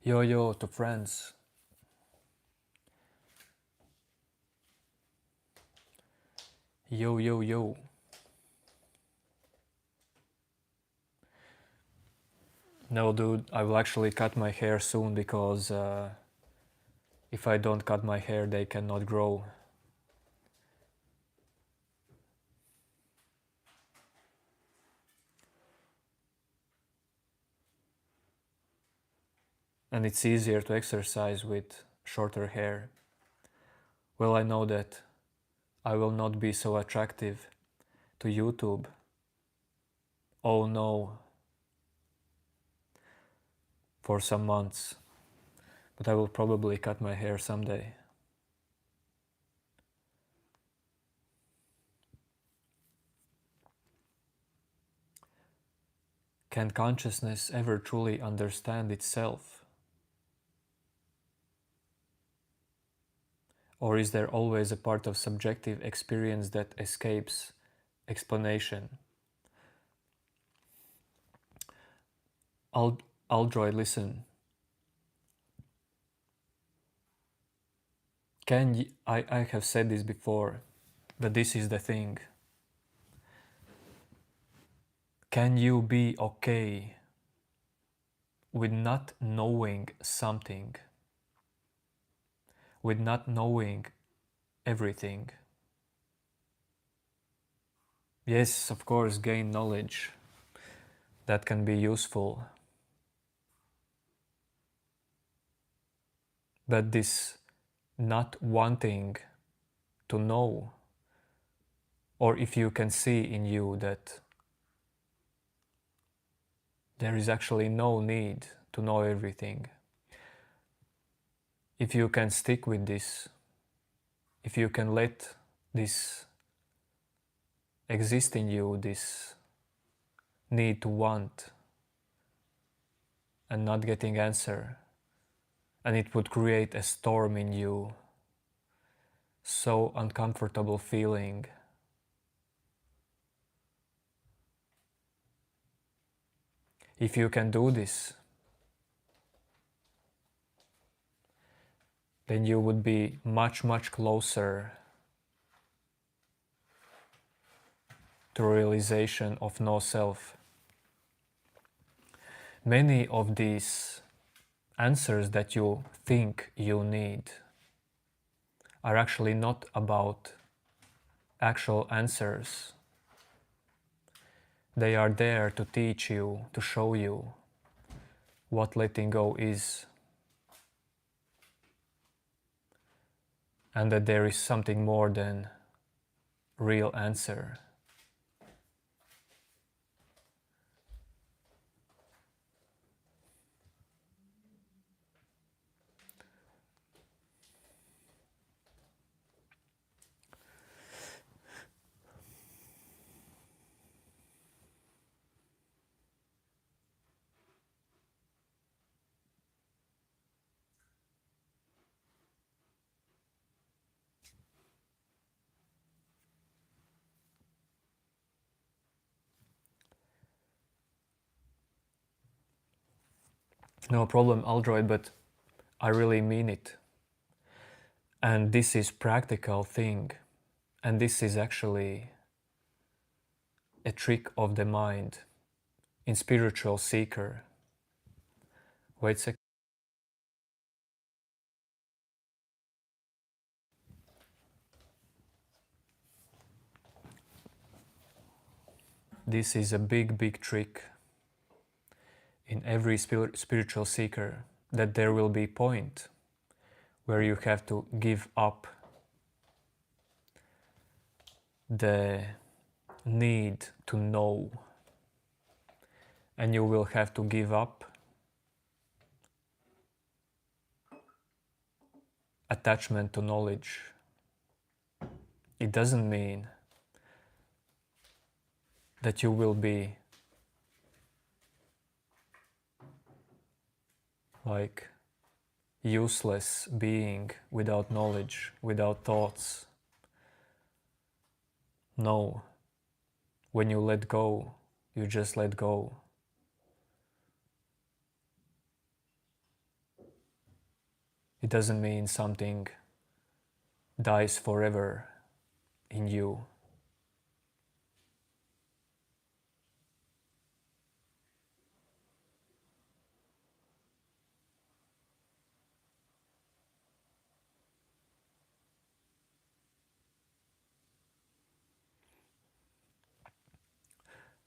Yo to friends. Yo. No, dude, I will actually cut my hair soon because if I don't cut my hair, they cannot grow. And it's easier to exercise with shorter hair. Well, I know that I will not be so attractive to YouTube. Oh no. For some months. But I will probably cut my hair someday. Can consciousness ever truly understand itself? Or is there always a part of subjective experience that escapes explanation? Aldroy, listen. I have said this before, but this is the thing. Can you be okay with not knowing something? With not knowing everything? Yes, of course, gain knowledge. That can be useful. But this not wanting to know, or if you can see in you that there is actually no need to know everything, if you can stick with this, if you can let this exist in you, this need to want and not getting answer, and it would create a storm in you, so uncomfortable feeling. If you can do this, then you would be much closer to realization of no self. Many of these answers that you think you need are actually not about actual answers. They are there to teach you, to show you what letting go is, and that there is something more than real answer. No problem, Aldroid, but I really mean it. And this is practical thing. And this is actually a trick of the mind in spiritual seeker. Wait a sec. This is a big, big trick in every spiritual seeker, that there will be a point where you have to give up the need to know, and you will have to give up attachment to knowledge. It doesn't mean that you will be like useless being without knowledge, without thoughts. No, when you let go, you just let go. It doesn't mean something dies forever in you.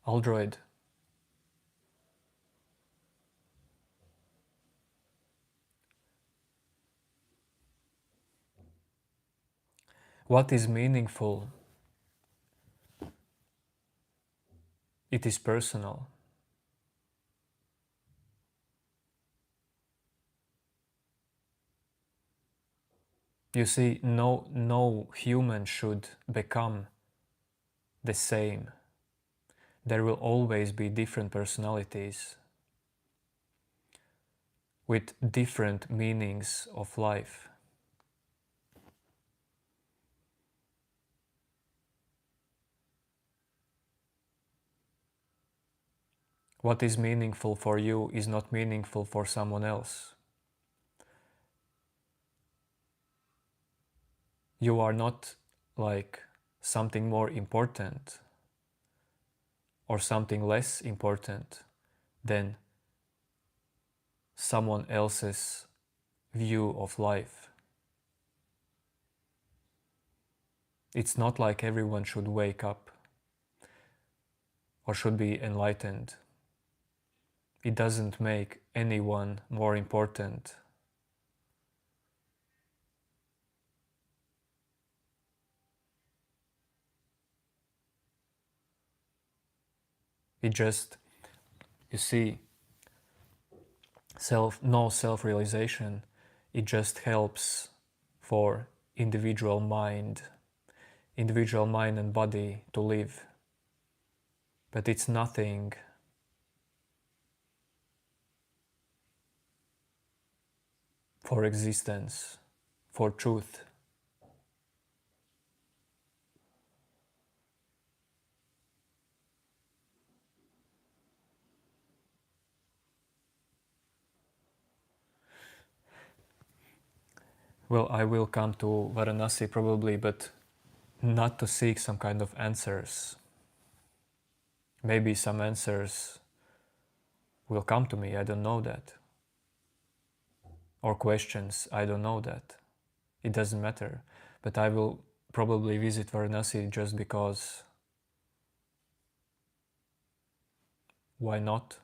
Aldroid, what is meaningful? It is personal. You see, no human should become the same. There will always be different personalities with different meanings of life. What is meaningful for you is not meaningful for someone else. You are not like something more important or something less important than someone else's view of life. It's not like everyone should wake up or should be enlightened. It doesn't make anyone more important. It just, you see, no self-realization, it just helps for individual mind and body to live. But it's nothing for existence, for truth. Well, I will come to Varanasi probably, but not to seek some kind of answers. Maybe some answers will come to me, I don't know that. Or questions, I don't know that. It doesn't matter. But I will probably visit Varanasi just because why not?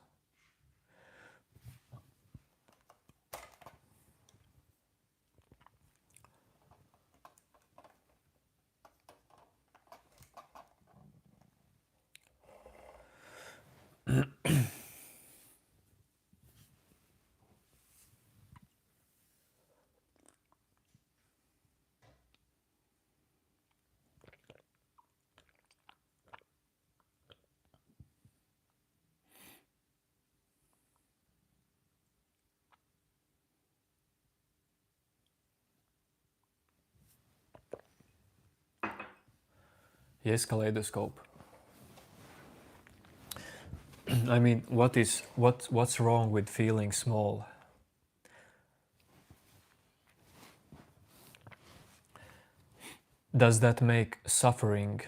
Yes, kaleidoscope. I mean, what's wrong with feeling small? Does that make suffering?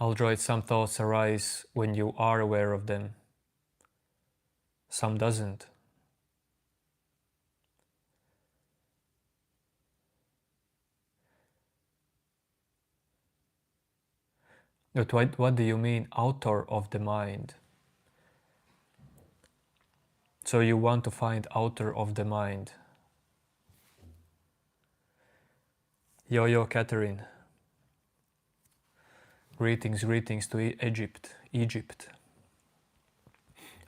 Aldroid, some thoughts arise when you are aware of them, some doesn't. But what do you mean, outer of the mind? So you want to find outer of the mind. Yo-Yo Catherine. Greetings, greetings to Egypt.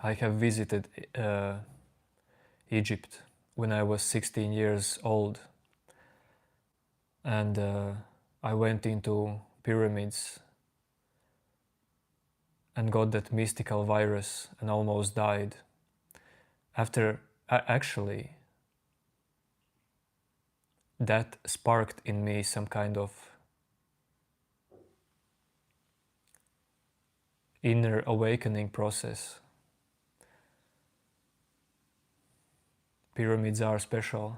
I have visited Egypt when I was 16 years old, and I went into pyramids and got that mystical virus and almost died. Actually, that sparked in me some kind of inner awakening process. Pyramids are special.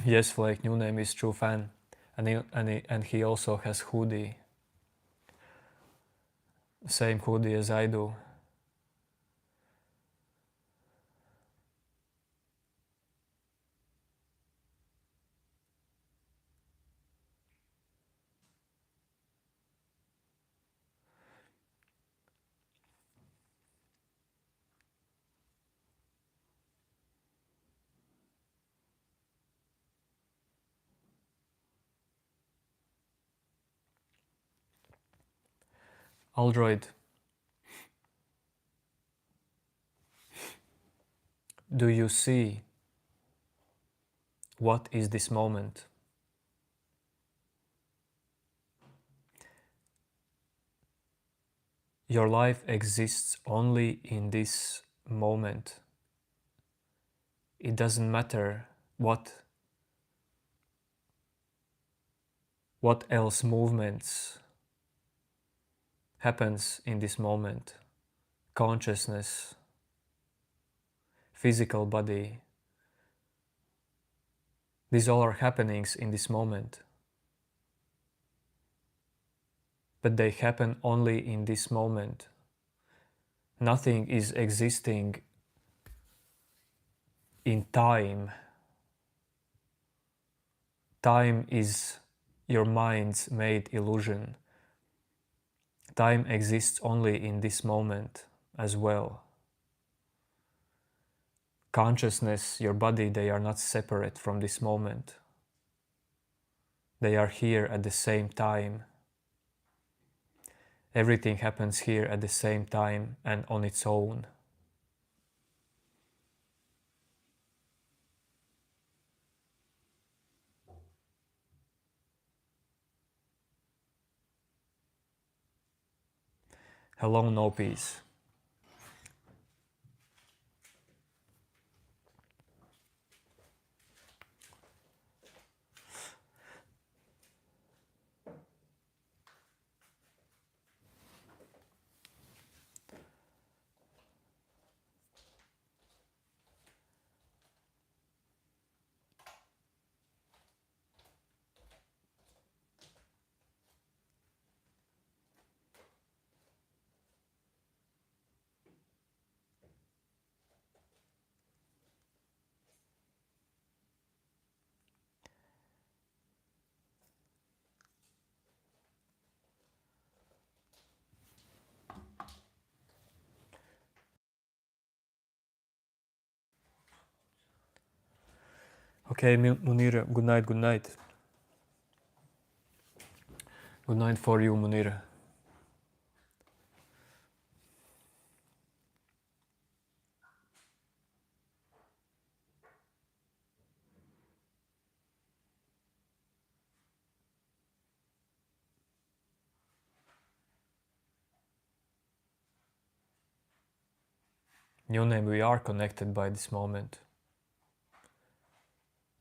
Yes, Flake, new name is true fan, and he also has hoodie, same hoodie as I do. Aldroid, do you see what is this moment? Your life exists only in this moment. It doesn't matter what else movements happens in this moment. Consciousness, physical body, these all are happenings in this moment. But they happen only in this moment. Nothing is existing in time. Time is your mind's made illusion. Time exists only in this moment as well. Consciousness, your body, they are not separate from this moment. They are here at the same time. Everything happens here at the same time and on its own. Hello, no peace. Okay, Munira, good night, good night. Good night for you, Munira. New name, we are connected by this moment.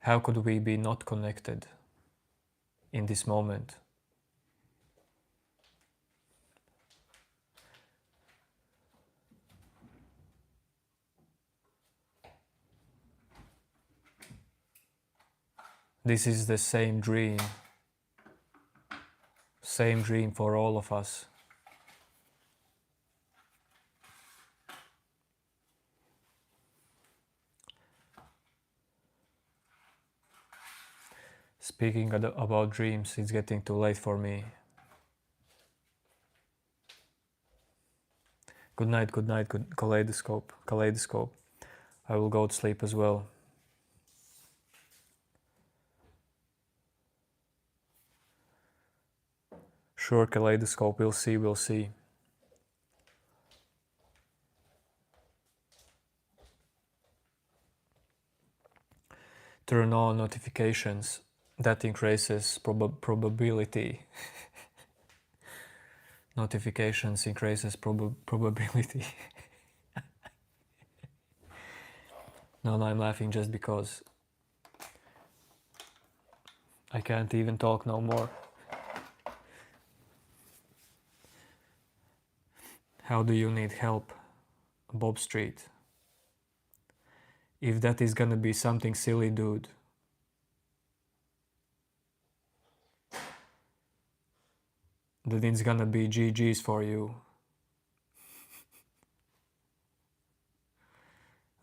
How could we be not connected in this moment? This is the same dream for all of us. Speaking about dreams, it's getting too late for me. Good night, good kaleidoscope. I will go to sleep as well. Sure, kaleidoscope, we'll see. Turn on notifications. That increases probability. Notifications increases probability. No, I'm laughing just because I can't even talk no more. How do you need help, Bob Street? If that is gonna be something silly, dude, then it's gonna be GG's for you.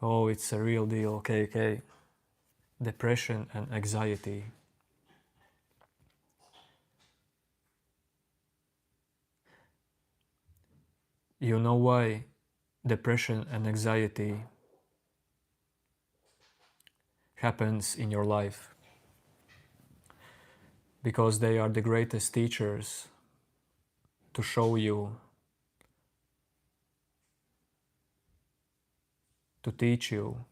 Oh, it's a real deal. Okay. Depression and anxiety. You know why depression and anxiety happens in your life? Because they are the greatest teachers to show you, to teach you,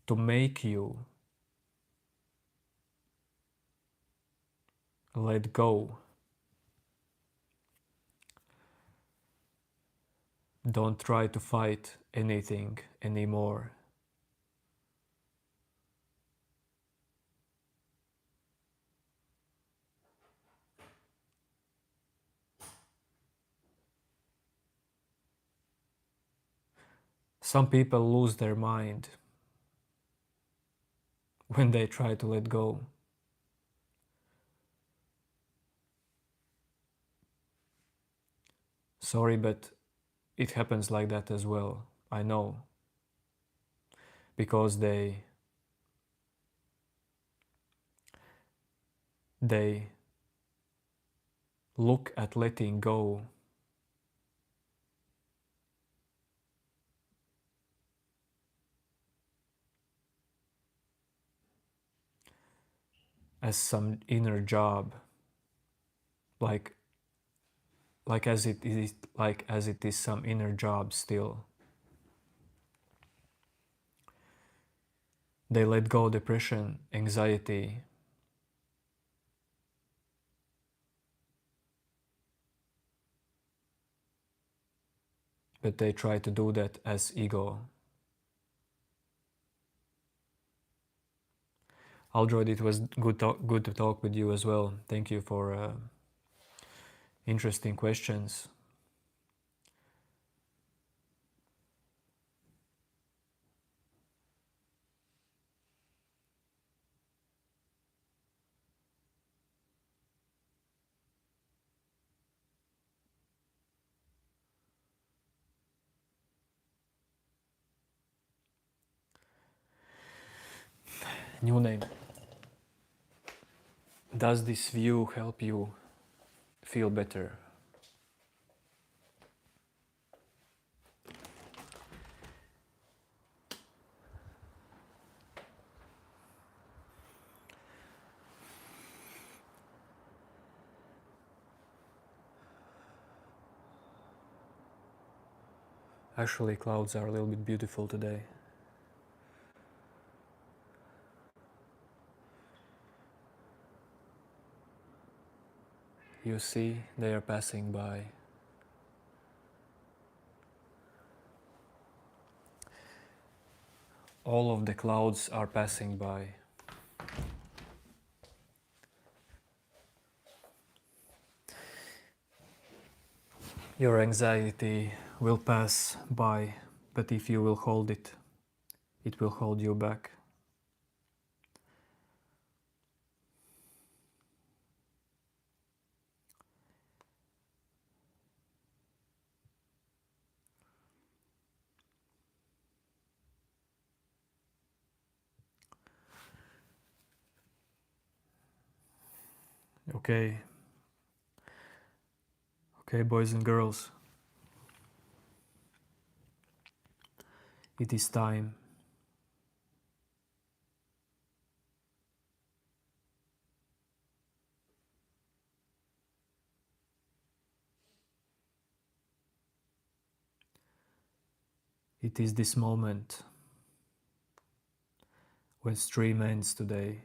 to make you let go. Don't try to fight anything anymore. Some people lose their mind when they try to let go. Sorry, but it happens like that as well. I know. Because they look at letting go as some inner job, like as it is some inner job still. They let go depression, anxiety, but they try to do that as ego. Aldroid, it was good to talk with you as well. Thank you for interesting questions. New name. Does this view help you feel better? Actually, clouds are a little bit beautiful today. You see, they are passing by. All of the clouds are passing by. Your anxiety will pass by, but if you will hold it, it will hold you back. Okay. Okay, boys and girls. It is time. It is this moment when stream ends today.